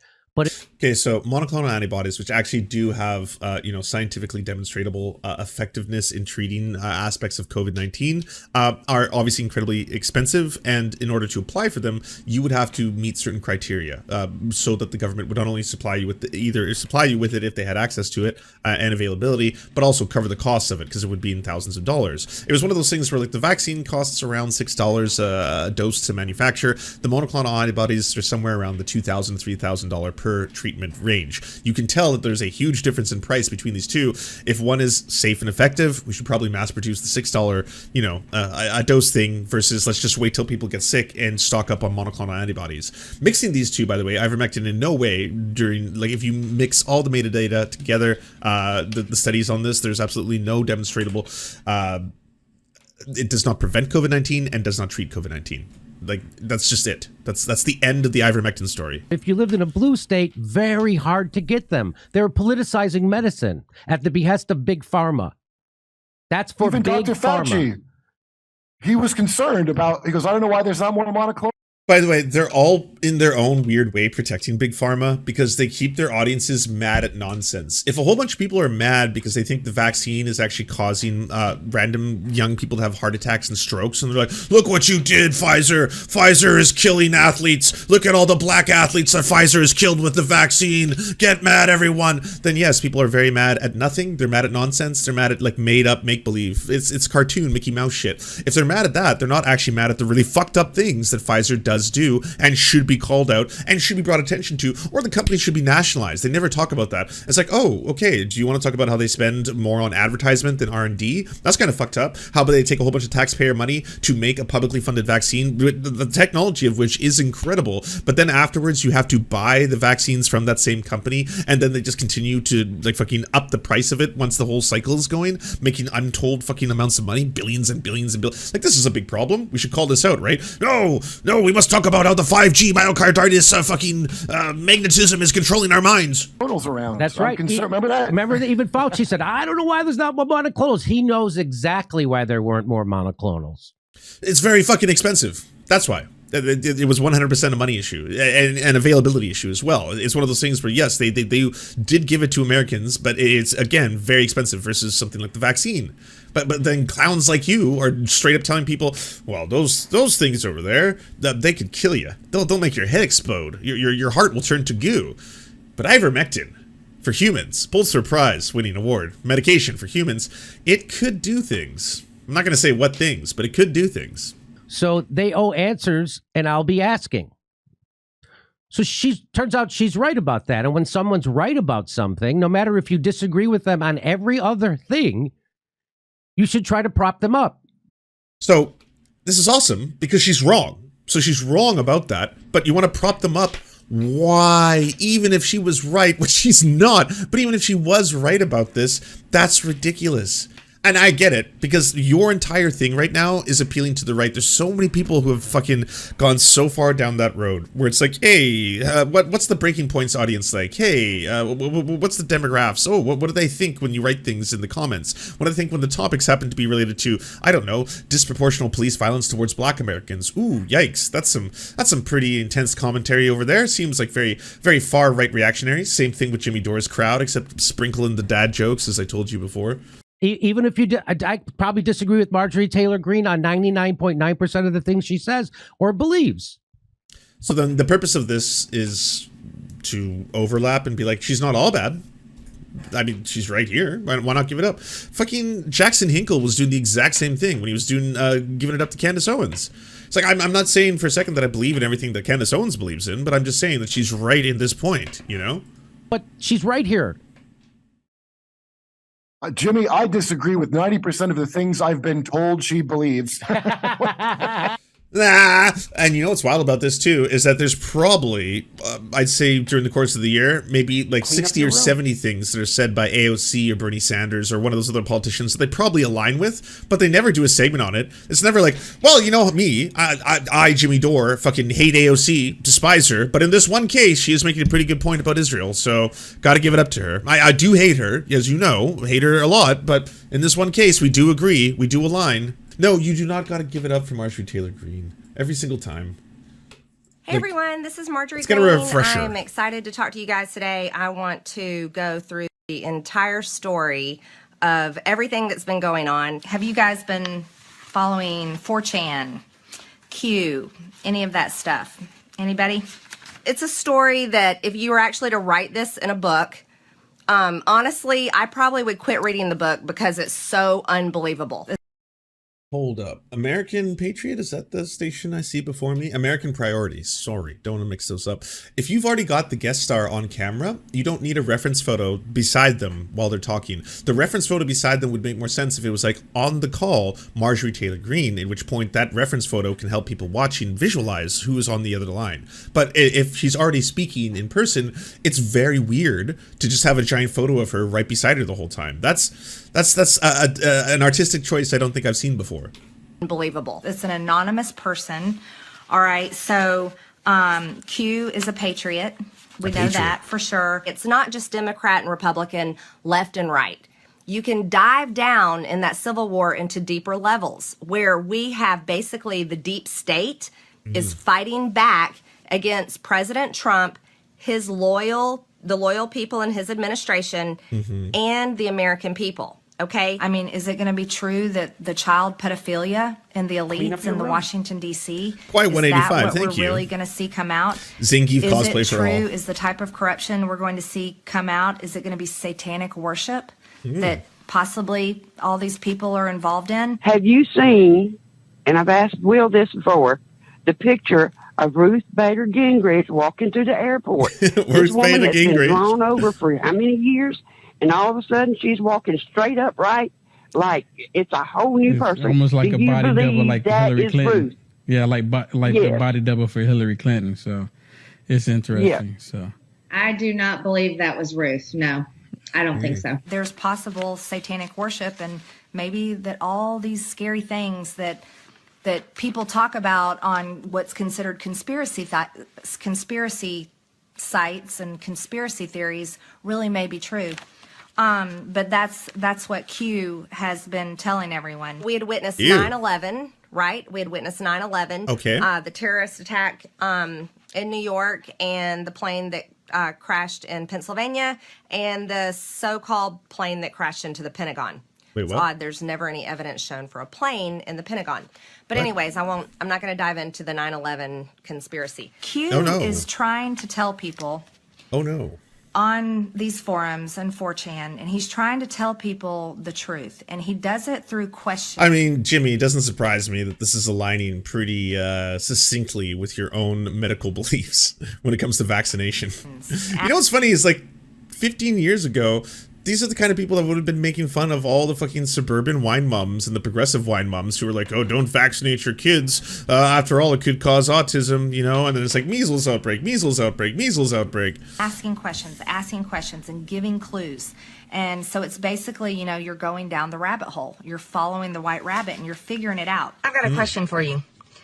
[SPEAKER 1] Okay, so monoclonal antibodies, which actually do have, scientifically demonstrable effectiveness in treating aspects of COVID-19, are obviously incredibly expensive. And in order to apply for them, you would have to meet certain criteria so that the government would not only supply you with it if they had access to it and availability, but also cover the costs of it, because it would be in thousands of dollars. It was one of those things where, like, the vaccine costs around $6 a dose to manufacture. The monoclonal antibodies are somewhere around the $2,000 to $3,000 per treatment range. You can tell that there's a huge difference in price between these two. If one is safe and effective, we should probably mass produce the $6, a dose thing versus let's just wait till people get sick and stock up on monoclonal antibodies. Mixing these two, by the way, ivermectin in no way if you mix all the metadata together, the studies on this, there's absolutely no demonstrable, it does not prevent COVID-19 and does not treat COVID-19. Like, that's just it. That's the end of the ivermectin story.
[SPEAKER 2] If you lived in a blue state, very hard to get them. They're politicizing medicine at the behest of big pharma. That's for
[SPEAKER 7] even
[SPEAKER 2] big
[SPEAKER 7] Dr.
[SPEAKER 2] pharma.
[SPEAKER 7] Fauci, he was concerned about, he goes, I don't know why there's not more monoclonal.
[SPEAKER 1] By the way, they're all in their own weird way protecting big pharma because they keep their audiences mad at nonsense. If a whole bunch of people are mad because they think the vaccine is actually causing random young people to have heart attacks and strokes, and they're like, look what you did, Pfizer. Pfizer is killing athletes. Look at all the black athletes that Pfizer has killed with the vaccine. Get mad, everyone. Then yes, people are very mad at nothing. They're mad at nonsense. They're mad at, like, made up make-believe. It's cartoon Mickey Mouse shit. If they're mad at that, they're not actually mad at the really fucked up things that Pfizer does do and should be called out and should be brought attention to, or the company should be nationalized. They never talk about that. It's like, oh, okay, do you want to talk about how they spend more on advertisement than R&D? That's kind of fucked up. How about they take a whole bunch of taxpayer money to make a publicly funded vaccine, the technology of which is incredible, but then afterwards you have to buy the vaccines from that same company, and then they just continue to, like, fucking up the price of it once the whole cycle is going, making untold fucking amounts of money, billions and billions and billions. Like, this is a big problem. We should call this out, right? No, we must talk about how the 5G myocarditis magnetism is controlling our minds.
[SPEAKER 7] Around.
[SPEAKER 2] That's
[SPEAKER 7] so
[SPEAKER 2] right.
[SPEAKER 7] Remember that?
[SPEAKER 2] Remember that even Fauci said, I don't know why there's not more monoclonals. He knows exactly why there weren't more monoclonals.
[SPEAKER 1] It's very fucking expensive. That's why. It was 100% a money issue and availability issue as well. It's one of those things where, yes, they did give it to Americans, but it's, again, very expensive versus something like the vaccine. But then clowns like you are straight up telling people, well, those things over there, they could kill you. They'll make your head explode. Your heart will turn to goo. But ivermectin for humans, Pulitzer Prize winning award, medication for humans, it could do things. I'm not going to say what things, but it could do things.
[SPEAKER 2] So they owe answers, and I'll be asking. So turns out she's right about that. And when someone's right about something, no matter if you disagree with them on every other thing, you should try to prop them up.
[SPEAKER 1] So this is awesome because she's wrong. So she's wrong about that, but you want to prop them up. Why? Even if she was right, which she's not, but even if she was right about this, that's ridiculous. And I get it, because your entire thing right now is appealing to the right. There's so many people who have fucking gone so far down that road where it's like, hey, what's the Breaking Points audience like? Hey, what's the demographics? Oh, what do they think when you write things in the comments? What do they think when the topics happen to be related to, I don't know, disproportional police violence towards Black Americans? Ooh, yikes. That's some pretty intense commentary over there. Seems like very, very far right reactionary. Same thing with Jimmy Dore's crowd, except sprinkling the dad jokes, as I told you before.
[SPEAKER 2] Even if you I probably disagree with Marjorie Taylor Greene on 99.9% of the things she says or believes.
[SPEAKER 1] So then the purpose of this is to overlap and be like, she's not all bad. I mean, she's right here. Why not give it up? Fucking Jackson Hinkle was doing the exact same thing when he was doing giving it up to Candace Owens. It's like, I'm not saying for a second that I believe in everything that Candace Owens believes in, but I'm just saying that she's right in this point, you know?
[SPEAKER 2] But she's right here.
[SPEAKER 7] Jimmy, I disagree with 90% of the things I've been told she believes.
[SPEAKER 1] Nah. And you know what's wild about this too is that there's probably, I'd say during the course of the year, maybe like 60 or 70 things that are said by AOC or Bernie Sanders or one of those other politicians that they probably align with, but they never do a segment on it. It's never like, well, you know me, I Jimmy Dore, fucking hate AOC, despise her, but in this one case, she is making a pretty good point about Israel, so gotta give it up to her. I do hate her, as you know, hate her a lot, but in this one case, we do agree, we do align. No, you do not got to give it up for Marjorie Taylor Greene every single time.
[SPEAKER 9] Hey everyone, this is Marjorie
[SPEAKER 1] Let's get a
[SPEAKER 9] Greene.
[SPEAKER 1] refresher.
[SPEAKER 9] I'm excited to talk to you guys today. I want to go through the entire story of everything that's been going on. Have you guys been following 4chan, Q, any of that stuff? Anybody? It's a story that if you were actually to write this in a book, honestly, I probably would quit reading the book because it's so unbelievable.
[SPEAKER 1] Hold up. American Patriot? Is that the station I see before me? American Priorities. Sorry, don't want to mix those up. If you've already got the guest star on camera, you don't need a reference photo beside them while they're talking. The reference photo beside them would make more sense if it was like on the call, Marjorie Taylor Greene, at which point that reference photo can help people watching visualize who is on the other line. But if she's already speaking in person, it's very weird to just have a giant photo of her right beside her the whole time. That's an artistic choice I don't think I've seen before.
[SPEAKER 9] Unbelievable. It's an anonymous person. All right, so Q is a patriot. We know that for sure. It's not just Democrat and Republican, left and right. You can dive down in that civil war into deeper levels where we have basically the deep state is fighting back against President Trump, the loyal people in his administration, and the American people. Okay.
[SPEAKER 10] I mean, is it going to be true that the child pedophilia in the elites in the Washington, D.C.
[SPEAKER 1] Quite 185,
[SPEAKER 10] is that what
[SPEAKER 1] thank you.
[SPEAKER 10] we're really going to see come out?
[SPEAKER 1] Zangief
[SPEAKER 10] Is
[SPEAKER 1] cosplay
[SPEAKER 10] it
[SPEAKER 1] for all.
[SPEAKER 10] true? Is the type of corruption we're going to see come out, is it going to be satanic worship that possibly all these people are involved in?
[SPEAKER 11] Have you seen, and I've asked Will this before, the picture of Ruth Bader Gingrich walking through the airport? This woman that's been drawn over for how many years? And all of a sudden, she's walking straight upright, like it's a whole new person.
[SPEAKER 12] Almost like a body double, like Hillary Clinton.
[SPEAKER 11] Ruth?
[SPEAKER 12] Yeah, like the body double for Hillary Clinton. So it's interesting. So
[SPEAKER 13] I do not believe that was Ruth. No, I don't think so.
[SPEAKER 10] There's possible satanic worship, and maybe that all these scary things that people talk about on what's considered conspiracy sites and conspiracy theories really may be true. But that's what Q has been telling everyone.
[SPEAKER 9] We had witnessed 9/11, right? We had witnessed 9/11.
[SPEAKER 1] Okay.
[SPEAKER 9] The terrorist attack in New York and the plane that crashed in Pennsylvania and the so-called plane that crashed into the Pentagon.
[SPEAKER 1] Wait,
[SPEAKER 9] It's
[SPEAKER 1] what?
[SPEAKER 9] odd. There's never any evidence shown for a plane in the Pentagon. But anyways, I'm not going to dive into the 9/11 conspiracy.
[SPEAKER 10] Q is trying to tell people on these forums and 4chan, and he's trying to tell people the truth, and he does it through questions.
[SPEAKER 1] I mean, Jimmy, it doesn't surprise me that this is aligning pretty succinctly with your own medical beliefs when it comes to vaccination. You know what's funny is like 15 years ago, these are the kind of people that would have been making fun of all the fucking suburban wine mums and the progressive wine mums who were like, oh, don't vaccinate your kids. After all, it could cause autism, you know? And then it's like measles outbreak, measles outbreak, measles outbreak.
[SPEAKER 10] Asking questions, and giving clues. And so it's basically, you know, you're going down the rabbit hole. You're following the white rabbit and you're figuring it out.
[SPEAKER 14] I've got a question for you.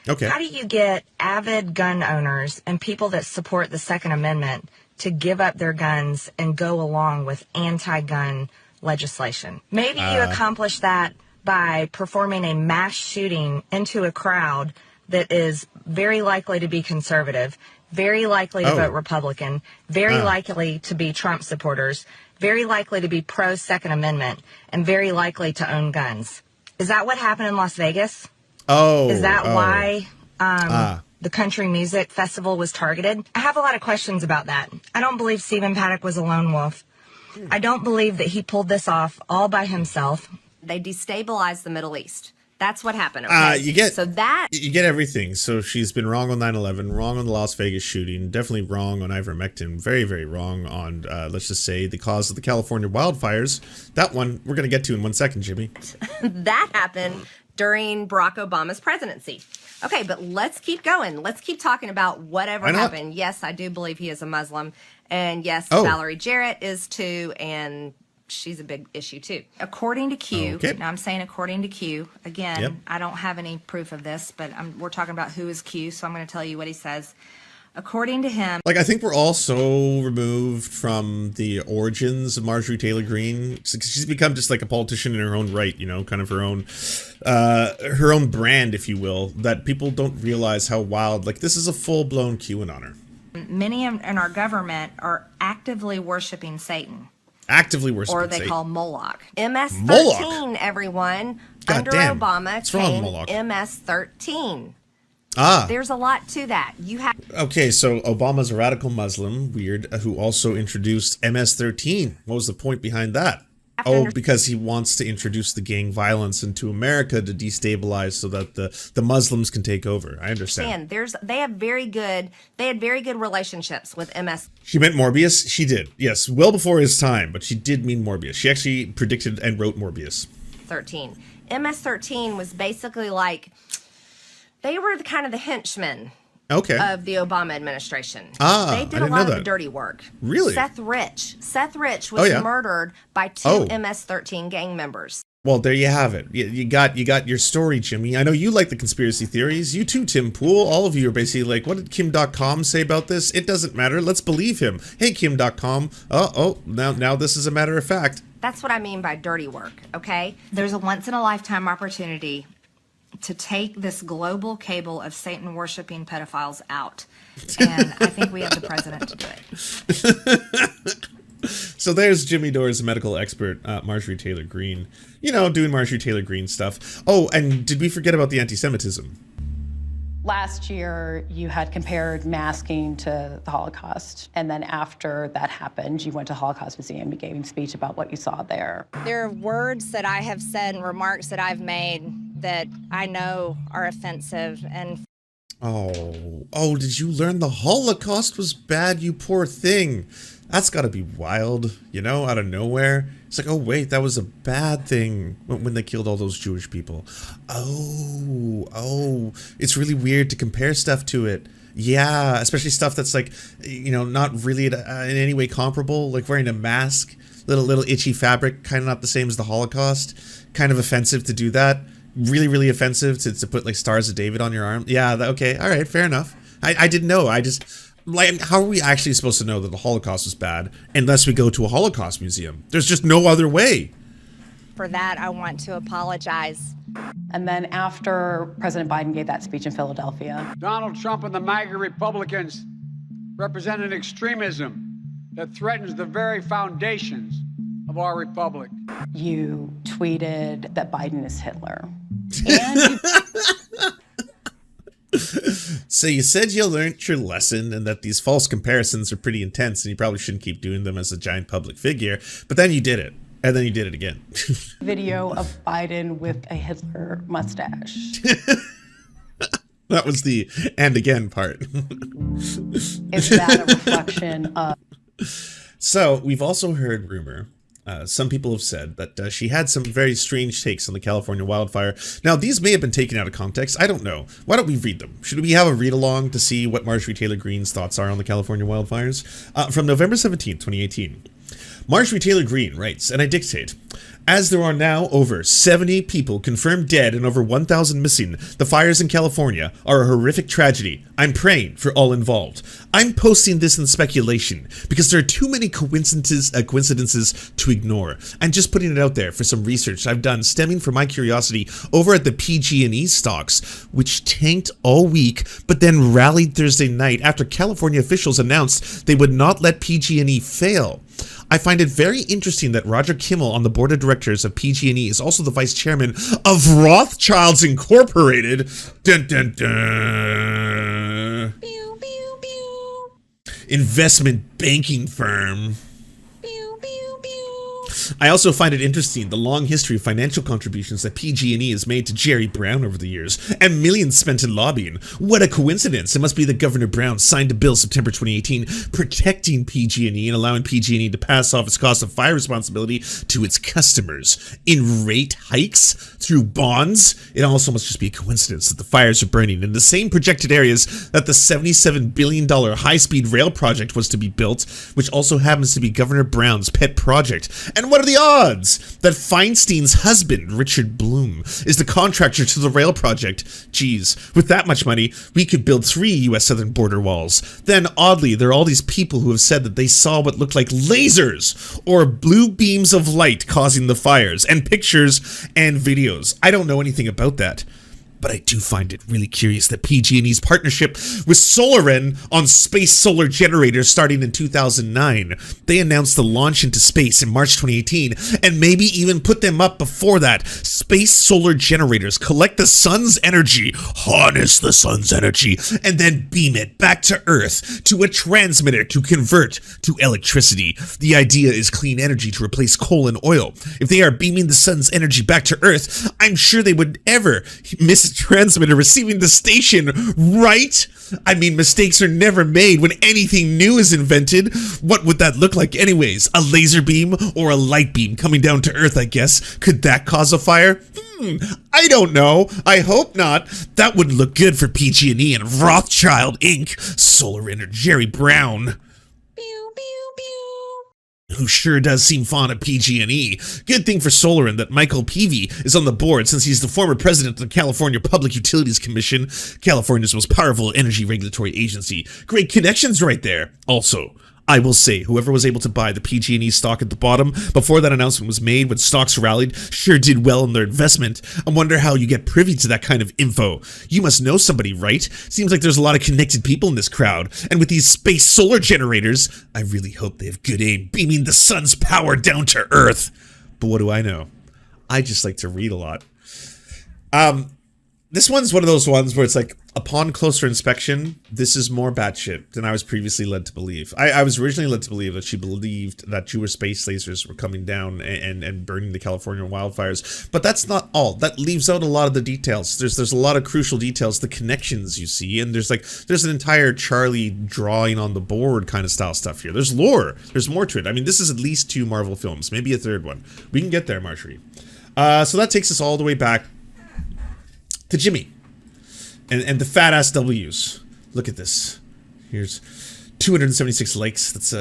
[SPEAKER 1] Okay.
[SPEAKER 14] How do you get avid gun owners and people that support the Second Amendment to give up their guns and go along with anti-gun legislation? Maybe you accomplish that by performing a mass shooting into a crowd that is very likely to be conservative, very likely to vote Republican, very likely to be Trump supporters, very likely to be pro-Second Amendment, and very likely to own guns. Is that what happened in Las Vegas? Is that why the country music festival was targeted? I have a lot of questions about that. I don't believe Stephen Paddock was a lone wolf. I don't believe that he pulled this off all by himself.
[SPEAKER 9] They destabilized the Middle East. That's what happened. Okay?
[SPEAKER 1] You get everything. So she's been wrong on 9/11, wrong on the Las Vegas shooting, definitely wrong on ivermectin, very, very wrong on, let's just say, the cause of the California wildfires. That one we're going to get to in 1 second, Jimmy.
[SPEAKER 9] That happened during Barack Obama's presidency. Okay, but let's keep going. Let's keep talking about whatever happened. Yes, I do believe he is a Muslim. And yes, Valerie Jarrett is too, and she's a big issue too. According to Q, now I'm saying according to Q, again, I don't have any proof of this, but we're talking about who is Q, so I'm going to tell you what he says. According to him,
[SPEAKER 1] like, I think we're all so removed from the origins of Marjorie Taylor Greene. She's become just like a politician in her own right, you know, kind of her own brand, if you will, that people don't realize how wild, like, this is a full-blown QAnoner.
[SPEAKER 9] Many in our government are actively worshiping Satan.
[SPEAKER 1] Actively worshiping
[SPEAKER 9] Or they
[SPEAKER 1] Satan.
[SPEAKER 9] call Moloch. MS-13, everyone.
[SPEAKER 1] God
[SPEAKER 9] under
[SPEAKER 1] damn.
[SPEAKER 9] Obama
[SPEAKER 1] What's wrong,
[SPEAKER 9] came
[SPEAKER 1] Moloch?
[SPEAKER 9] MS-13.
[SPEAKER 1] Ah.
[SPEAKER 9] There's a lot to that. You have.
[SPEAKER 1] Okay, so Obama's a radical Muslim, weird, who also introduced MS-13. What was the point behind that? Oh, because he wants to introduce the gang violence into America to destabilize so that the Muslims can take over. I understand.
[SPEAKER 9] They had very good relationships with MS.
[SPEAKER 1] She meant Morbius? She did. Yes, well before his time, but she did mean Morbius. She actually predicted and wrote Morbius.
[SPEAKER 9] 13. MS-13 was basically like, they were kind of the henchmen of the Obama administration. They did a lot of the dirty work.
[SPEAKER 1] Really?
[SPEAKER 9] Seth Rich was murdered by two MS-13 gang members.
[SPEAKER 1] Well, there you have it. You got your story, Jimmy. I know you like the conspiracy theories. You too, Tim Pool. All of you are basically like, what did Kim.com say about this? It doesn't matter. Let's believe him. Hey, Kim.com. Now this is a matter of fact.
[SPEAKER 9] That's what I mean by dirty work, okay? There's a once-in-a-lifetime opportunity to take this global cable of Satan-worshiping pedophiles out. And I think we have the president to do it.
[SPEAKER 1] So there's Jimmy Dore's medical expert, Marjorie Taylor Greene. You know, doing Marjorie Taylor Greene stuff. Oh, and did we forget about the anti-Semitism?
[SPEAKER 15] Last year, you had compared masking to the Holocaust. And then after that happened, you went to Holocaust Museum, you gave a speech about what you saw there.
[SPEAKER 14] There are words that I have said and remarks that I've made that I know are offensive and...
[SPEAKER 1] Oh, did you learn the Holocaust was bad, you poor thing? That's gotta be wild, you know, out of nowhere. It's like, oh wait, that was a bad thing when they killed all those Jewish people. Oh, it's really weird to compare stuff to it. Yeah, especially stuff that's like, you know, not really in any way comparable, like wearing a mask, little itchy fabric, kind of not the same as the Holocaust. Kind of offensive to do that. Really, really offensive to put like Stars of David on your arm. Yeah, okay, all right, fair enough. I didn't know. I just... Like, how are we actually supposed to know that the Holocaust was bad unless we go to a Holocaust museum? There's just no other way.
[SPEAKER 14] For that, I want to apologize.
[SPEAKER 15] And then after President Biden gave that speech in Philadelphia,
[SPEAKER 16] Donald Trump and the MAGA Republicans represent an extremism that threatens the very foundations of our republic.
[SPEAKER 15] You tweeted that Biden is Hitler. And
[SPEAKER 1] So you said you learned your lesson and that these false comparisons are pretty intense and you probably shouldn't keep doing them as a giant public figure, but then you did it. And then you did it again.
[SPEAKER 15] Video of Biden with a Hitler mustache.
[SPEAKER 1] That was the and again part.
[SPEAKER 15] Is that a reflection of...
[SPEAKER 1] So we've also heard rumor. Some people have said that she had some very strange takes on the California wildfire. Now, these may have been taken out of context. I don't know. Why don't we read them? Should we have a read-along to see what Marjorie Taylor Greene's thoughts are on the California wildfires? From November 17th, 2018. Marjorie Taylor Greene writes, and I dictate, as there are now over 70 people confirmed dead and over 1,000 missing, the fires in California are a horrific tragedy. I'm praying for all involved. I'm posting this in speculation because there are too many coincidences to ignore. I'm just putting it out there for some research I've done stemming from my curiosity over at the PG&E stocks, which tanked all week but then rallied Thursday night after California officials announced they would not let PG&E fail. I find it very interesting that Roger Kimmel on the board of directors of PG&E is also the vice chairman of Rothschilds Incorporated. Dun, dun, dun.
[SPEAKER 14] Pew, pew, pew.
[SPEAKER 1] Investment banking firm.
[SPEAKER 14] Pew, pew, pew.
[SPEAKER 1] I also find it interesting the long history of financial contributions that PG&E has made to Jerry Brown over the years, and millions spent in lobbying. What a coincidence. It must be that Governor Brown signed a bill September 2018 protecting PG&E and allowing PG&E to pass off its cost of fire responsibility to its customers in rate hikes through bonds. It also must just be a coincidence that the fires are burning in the same projected areas that the $77 billion high-speed rail project was to be built, which also happens to be Governor Brown's pet project. And what are the odds that Feinstein's husband, Richard Bloom, is the contractor to the rail project? Geez, with that much money, we could build 3 U.S. southern border walls. Then, oddly, there are all these people who have said that they saw what looked like lasers or blue beams of light causing the fires, and pictures and videos. I don't know anything about that. But I do find it really curious that PG&E's partnership with Solarin on space solar generators starting in 2009. They announced the launch into space in March 2018, and maybe even put them up before that. Space solar generators collect the sun's energy, harness the sun's energy, and then beam it back to Earth to a transmitter to convert to electricity. The idea is clean energy to replace coal and oil. If they are beaming the sun's energy back to Earth, I'm sure they would ever miss a transmitter receiving the station, right? I mean, mistakes are never made when anything new is invented. What would that look like anyways? A laser beam or a light beam coming down to Earth, I guess. Could that cause a fire? I don't know. I hope not. That wouldn't look good for PG&E and Rothschild Inc. Solarin or Jerry Brown. Who sure does seem fond of PG&E. Good thing for Solarin that Michael Peavy is on the board, since he's the former president of the California Public Utilities Commission, California's most powerful energy regulatory agency. Great connections right there. Also, I will say, whoever was able to buy the PG&E stock at the bottom before that announcement was made when stocks rallied sure did well in their investment. I wonder how you get privy to that kind of info. You must know somebody, right? Seems like there's a lot of connected people in this crowd. And with these space solar generators, I really hope they have good aim, beaming the sun's power down to Earth. But what do I know? I just like to read a lot. This one's one of those ones where it's like, upon closer inspection, this is more batshit than I was previously led to believe. I was originally led to believe that she believed that Jewish space lasers were coming down and burning the California wildfires. But that's not all. That leaves out a lot of the details. There's a lot of crucial details, the connections you see, and there's an entire Charlie drawing on the board kind of style stuff here. There's lore. There's more to it. I mean, this is at least 2 Marvel films, maybe a 3rd one. We can get there, Marjorie. So that takes us all the way back to Jimmy. And the fat ass W's. Look at this. Here's 276 likes. That's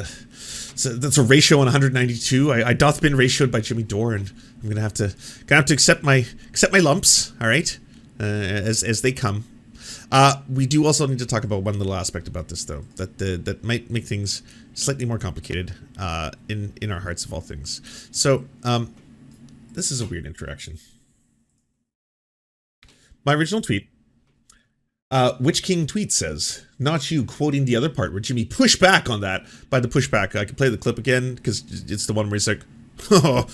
[SPEAKER 1] a ratio on 192. I doth been ratioed by Jimmy Dore, and I'm gonna have to accept my lumps. All right, as they come. We do also need to talk about one little aspect about this, though, that might make things slightly more complicated in our hearts of all things. So this is a weird interaction. My original tweet. Which King tweet says, not you, quoting the other part where Jimmy pushed back on that. By the pushback, I can play the clip again because it's the one where he's like, oh.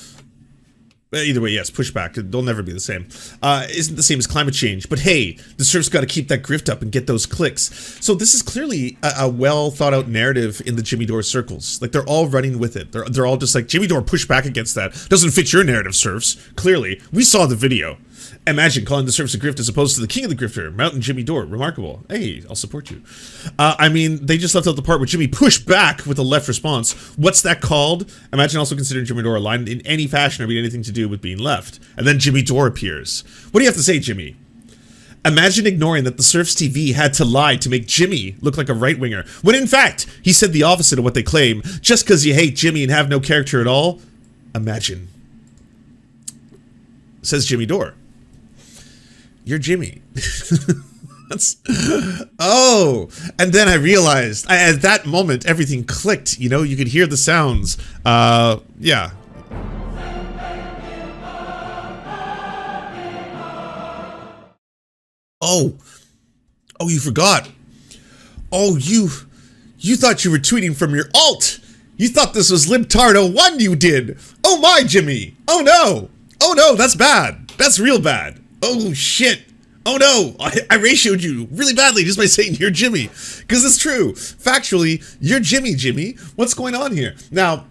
[SPEAKER 1] Either way, yes, pushback. They'll never be the same. Isn't the same as climate change. But hey, the Serfs got to keep that grift up and get those clicks. So this is clearly a well thought out narrative in the Jimmy Dore circles. Like, they're all running with it. They're all just like, Jimmy Dore pushed back against that. Doesn't fit your narrative, Serfs. Clearly, we saw the video. Imagine calling the Serfs a grift as opposed to the king of the grifter, Mountain Jimmy Dore. Remarkable. Hey, I'll support you. I mean, they just left out the part where Jimmy pushed back with a left response. What's that called? Imagine also considering Jimmy Dore aligned in any fashion or being anything to do with being left. And then Jimmy Dore appears. What do you have to say, Jimmy? Imagine ignoring that the Serfs TV had to lie to make Jimmy look like a right-winger, when in fact, he said the opposite of what they claim, just because you hate Jimmy and have no character at all. Imagine. Says Jimmy Dore. You're Jimmy. Oh, and then I realized, at that moment, everything clicked. You know, you could hear the sounds. Yeah. Oh, you forgot. Oh, you thought you were tweeting from your alt. You thought this was Libtard 01 you did. Oh my, Jimmy. Oh no, that's bad. That's real bad. Oh shit. Oh no, I ratioed you really badly just by saying you're Jimmy. Because it's true. Factually, you're Jimmy. What's going on here? Now,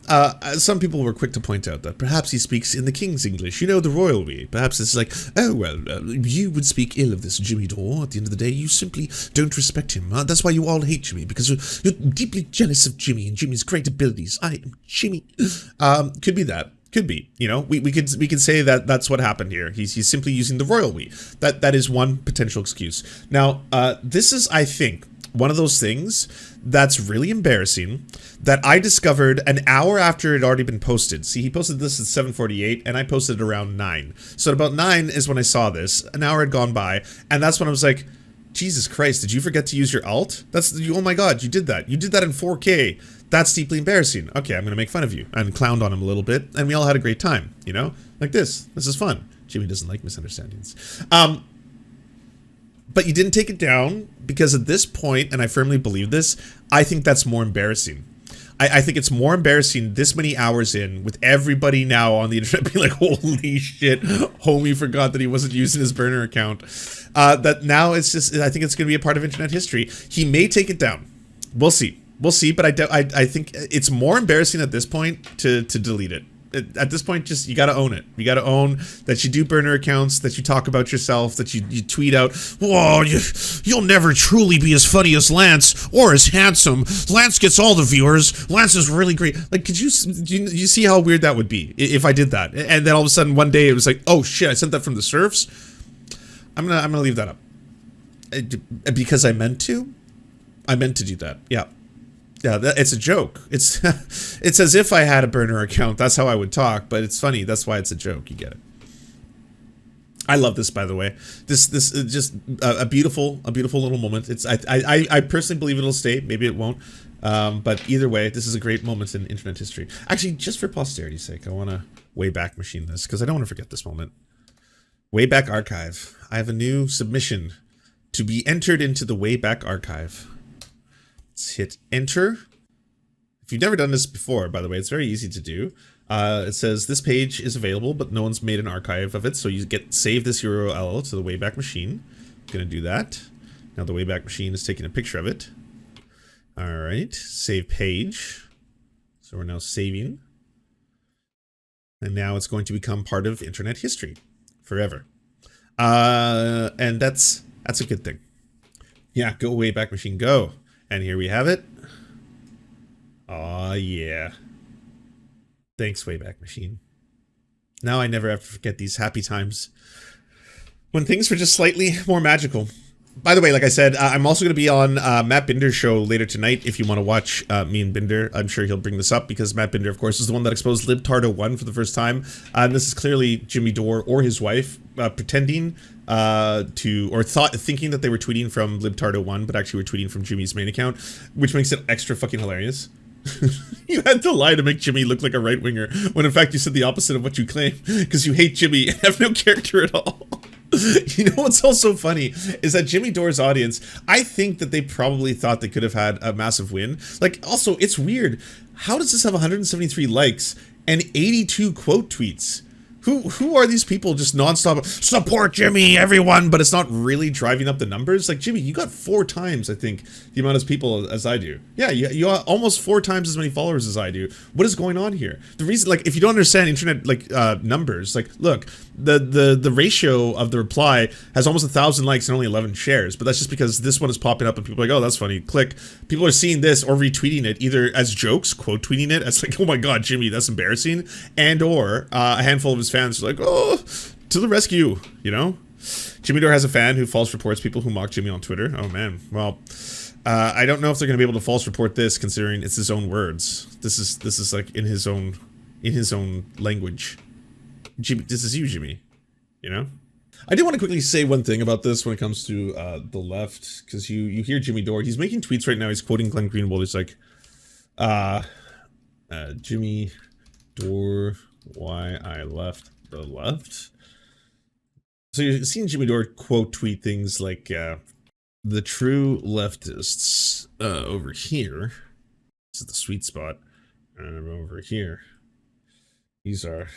[SPEAKER 1] some people were quick to point out that perhaps he speaks in the King's English, the royal way. Perhaps it's like, oh, well, you would speak ill of this Jimmy Dore. At the end of the day, you simply don't respect him. That's why you all hate Jimmy, because you're deeply jealous of Jimmy and Jimmy's great abilities. I am Jimmy. Could be that. Could be, we could say that that's what happened here. He's simply using the royal we. That is one potential excuse. Now, this is, I think, one of those things that's really embarrassing that I discovered an hour after it had already been posted. See, he posted this at 7:48, and I posted it around 9. So at about 9 is when I saw this. An hour had gone by, and that's when I was like, Jesus Christ, did you forget to use your alt? Oh my God, you did that. You did that in 4K. That's deeply embarrassing. Okay, I'm going to make fun of you and clowned on him a little bit, and we all had a great time, Like this. This is fun. Jimmy doesn't like misunderstandings. But you didn't take it down because at this point, and I firmly believe this, I think that's more embarrassing. I think it's more embarrassing this many hours in with everybody now on the internet being like, holy shit, homie forgot that he wasn't using his burner account. That now it's just, I think it's going to be a part of internet history. He may take it down. We'll see. We'll see, but I think it's more embarrassing at this point to delete it. At this point, just you got to own it. You got to own that you do burner accounts, that you talk about yourself, that you tweet out, "Whoa, you'll never truly be as funny as Lance or as handsome. Lance gets all the viewers. Lance is really great." Like, could you see how weird that would be if I did that? And then all of a sudden one day it was like, "Oh shit, I sent that from the Serfs." I'm gonna leave that up because I meant to. I meant to do that. Yeah. Yeah, it's a joke. It's as if I had a burner account. That's how I would talk, but it's funny. That's why it's a joke. You get it. I love this, by the way. This is just a beautiful little moment. I personally believe it'll stay. Maybe it won't. But either way, this is a great moment in internet history. Actually, just for posterity's sake, I want to Wayback Machine this because I don't want to forget this moment. Wayback Archive. I have a new submission to be entered into the Wayback Archive. Let's hit enter. If you've never done this before, by the way, it's very easy to do. It says this page is available, but no one's made an archive of it. So you save this URL to the Wayback Machine. I'm going to do that. Now the Wayback Machine is taking a picture of it. All right, save page. So we're now saving. And now it's going to become part of internet history forever. And that's a good thing. Yeah, go Wayback Machine, go. And here we have it. Aw, yeah. Thanks, Wayback Machine. Now I never have to forget these happy times when things were just slightly more magical. By the way, like I said, I'm also going to be on Matt Binder's show later tonight. If you want to watch me and Binder, I'm sure he'll bring this up because Matt Binder, of course, is the one that exposed libtardo 1 for the first time. And this is clearly Jimmy Dore or his wife pretending thinking that they were tweeting from libtardo 1, but actually were tweeting from Jimmy's main account, which makes it extra fucking hilarious. You had to lie to make Jimmy look like a right-winger when in fact you said the opposite of what you claim because you hate Jimmy and have no character at all. You know what's also funny is that Jimmy Dore's audience, I think that they probably thought they could have had a massive win. Like, also, it's weird. How does this have 173 likes and 82 quote tweets? Who are these people just nonstop support Jimmy, everyone, but it's not really driving up the numbers? Like, Jimmy, you got 4 times, I think, the amount of people as I do. Yeah, you got almost 4 times as many followers as I do. What is going on here? The reason, like, if you don't understand internet, like, numbers, like, look, the ratio of the reply has almost 1,000 likes and only 11 shares, but that's just because this one is popping up and people are like, oh, that's funny, click. People are seeing this or retweeting it, either as jokes, quote tweeting it, as like, oh my god, Jimmy, that's embarrassing, and or a handful of his fans are like, oh, to the rescue, you know? Jimmy Dore has a fan who false reports people who mock Jimmy on Twitter. Oh man, well, I don't know if they're gonna be able to false report this considering it's his own words. This is like in his own language. Jimmy, this is you, Jimmy, you know? I did want to quickly say one thing about this when it comes to the left, because you hear Jimmy Dore, he's making tweets right now, he's quoting Glenn Greenwald, he's like, Jimmy Dore, why I left the left. So you're seeing Jimmy Dore quote tweet things like the true leftists over here. This is the sweet spot. Over here. These are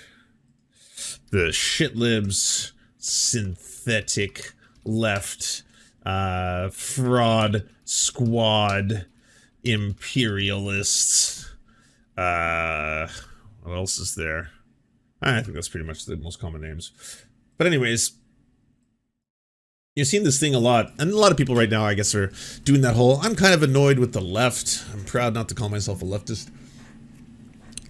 [SPEAKER 1] the shitlibs, synthetic left, fraud, squad, imperialists. What else is there? I think that's pretty much the most common names. But anyways, you're seeing this thing a lot, and a lot of people right now, I guess, are doing that whole, I'm kind of annoyed with the left. I'm proud not to call myself a leftist.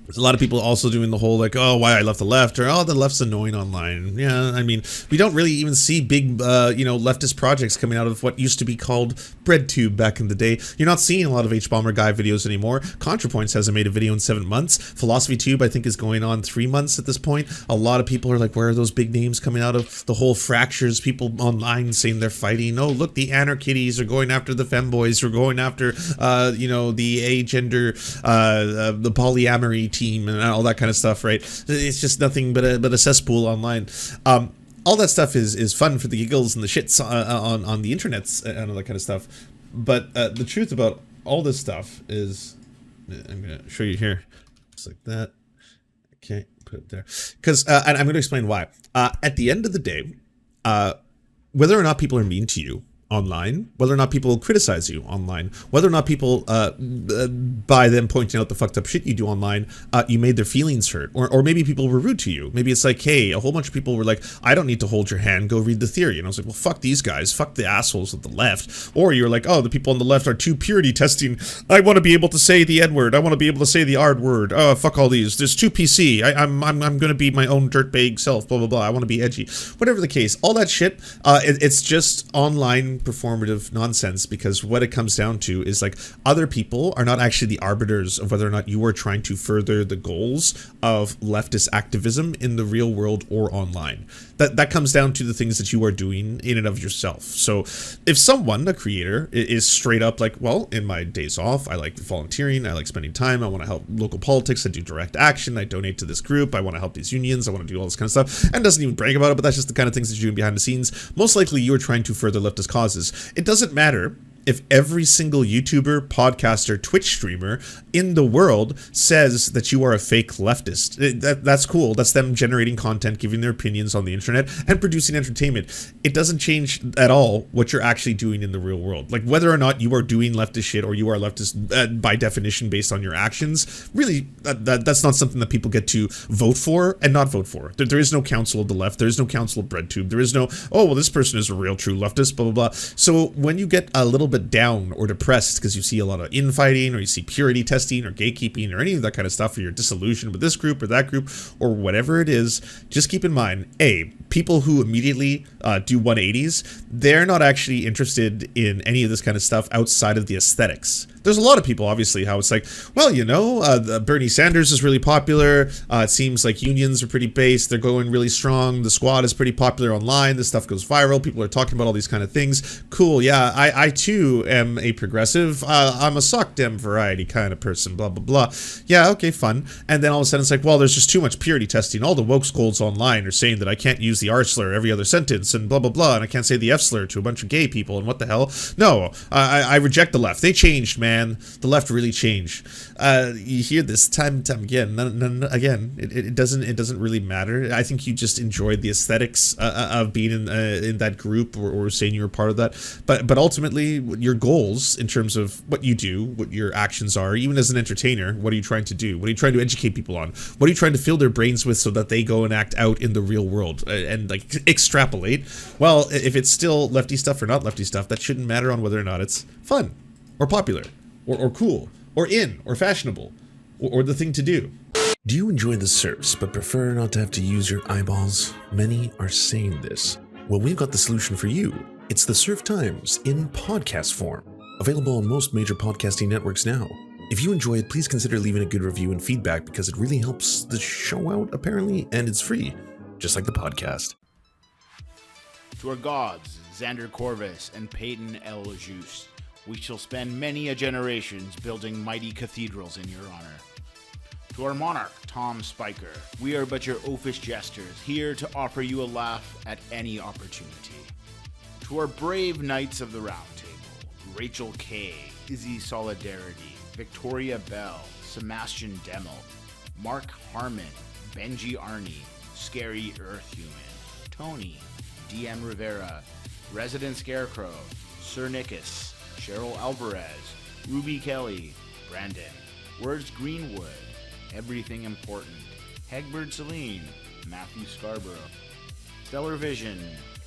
[SPEAKER 1] There's a lot of people also doing the whole, like, oh, why I left the left, or, oh, the left's annoying online. Yeah, I mean, we don't really even see big, you know, leftist projects coming out of what used to be called BreadTube back in the day. You're not seeing a lot of H-Bomber Guy videos anymore. ContraPoints hasn't made a video in 7 months. PhilosophyTube, I think, is going on 3 months at this point. A lot of people are like, where are those big names coming out of? The whole fractures, people online saying they're fighting. Oh, look, the Anarchitties are going after the femboys, or going after, you know, the agender, the polyamory team and all that kind of stuff, right? It's just nothing but a cesspool online. All that stuff is fun for the giggles and the shits on the internets and all that kind of stuff. But the truth about all this stuff is, I'm going to show you here, just like that. Okay, put it there. Because, and I'm going to explain why. At the end of the day, whether or not people are mean to you online, whether or not people criticize you online, whether or not people, by them pointing out the fucked up shit you do online, you made their feelings hurt, or maybe people were rude to you. Maybe it's like, hey, a whole bunch of people were like, I don't need to hold your hand, go read the theory. And I was like, well, fuck these guys, fuck the assholes of the left. Or you're like, oh, the people on the left are too purity testing. I want to be able to say the N-word. I want to be able to say the R word. Oh, fuck all these. There's too PC. I'm going to be my own dirtbag self, blah, blah, blah. I want to be edgy. Whatever the case, all that shit, it's just online performative nonsense, because what it comes down to is, like, other people are not actually the arbiters of whether or not you are trying to further the goals of leftist activism in the real world or online. That comes down to the things that you are doing in and of yourself. So if someone, a creator, is straight up like, well, in my days off, I like volunteering, I like spending time, I want to help local politics, I do direct action, I donate to this group, I want to help these unions, I want to do all this kind of stuff, and doesn't even brag about it, but that's just the kind of things that you're doing behind the scenes, most likely you are trying to further leftist causes. It doesn't matter if every single YouTuber, podcaster, Twitch streamer in the world says that you are a fake leftist. That's cool. That's them generating content, giving their opinions on the internet, and producing entertainment. It doesn't change at all what you're actually doing in the real world. Like, whether or not you are doing leftist shit or you are leftist by definition based on your actions, really, that's not something that people get to vote for and not vote for. There is no council of the left. There is no council of BreadTube. There is no, oh, well, this person is a real true leftist, blah, blah, blah. So when you get a little bit down or depressed because you see a lot of infighting, or you see purity testing or gatekeeping or any of that kind of stuff, or you're disillusioned with this group or that group or whatever it is, just keep in mind, people who immediately do 180s, they're not actually interested in any of this kind of stuff outside of the aesthetics. There's a lot of people, obviously, how it's like, well, you know, Bernie Sanders is really popular. It seems like unions are pretty based. They're going really strong. The squad is pretty popular online. This stuff goes viral. People are talking about all these kind of things. Cool. Yeah, I too am a progressive. I'm a sock dem variety kind of person, blah, blah, blah. Yeah, okay, fun. And then all of a sudden it's like, well, there's just too much purity testing. All the woke scolds online are saying that I can't use the R slur every other sentence and blah, blah, blah. And I can't say the F slur to a bunch of gay people. And what the hell? No, I reject the left. They changed, man. The left really changed. You hear this time and time again. Again, it doesn't really matter. I think you just enjoyed the aesthetics of being in that group, or saying you were part of that. But ultimately, your goals in terms of what you do, what your actions are, even as an entertainer, what are you trying to do? What are you trying to educate people on? What are you trying to fill their brains with so that they go and act out in the real world and like extrapolate? Well, if it's still lefty stuff or not lefty stuff, that shouldn't matter on whether or not it's fun or popular. Or cool, or in, or fashionable, or the thing to do. Do you enjoy the Serfs, but prefer not to have to use your eyeballs? Many are saying this. Well, we've got the solution for you. It's the Serf Times in podcast form, available on most major podcasting networks now. If you enjoy it, please consider leaving a good review and feedback, because it really helps the show out, apparently, and it's free, just like the podcast.
[SPEAKER 17] To our gods, Xander Corvus and Peyton L. Juste, we shall spend many a generations building mighty cathedrals in your honor. To our monarch, Tom Spiker, we are but your oafish jesters, here to offer you a laugh at any opportunity. To our brave knights of the Round Table, Rachel K., Izzy Solidarity, Victoria Bell, Sebastian Demmel, Mark Harmon, Benji Arney, Scary Earth Human, Tony, DM Rivera, Resident Scarecrow, Sir Nickus, Cheryl Alvarez, Ruby Kelly, Brandon, Words Greenwood, Everything Important, Hegbert Celine, Matthew Scarborough, Stellar Vision,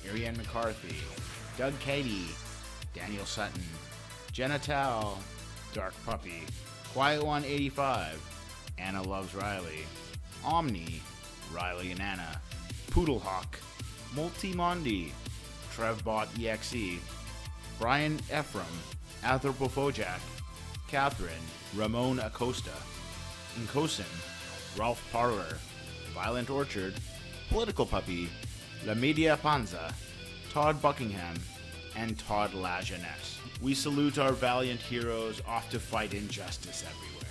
[SPEAKER 17] Ariane McCarthy, Doug Cady, Daniel Sutton, Jenna Tal, Dark Puppy, Quiet One 85, Anna Loves Riley, Omni, Riley and Anna, Poodlehawk, Multimondi, Trevbot EXE, Brian Ephraim, Anthropophojack, Catherine, Ramon Acosta, Nkosin, Ralph Parler, Violent Orchard, Political Puppy, La Media Panza, Todd Buckingham, and Todd La Jeunesse. We salute our valiant heroes off to fight injustice everywhere.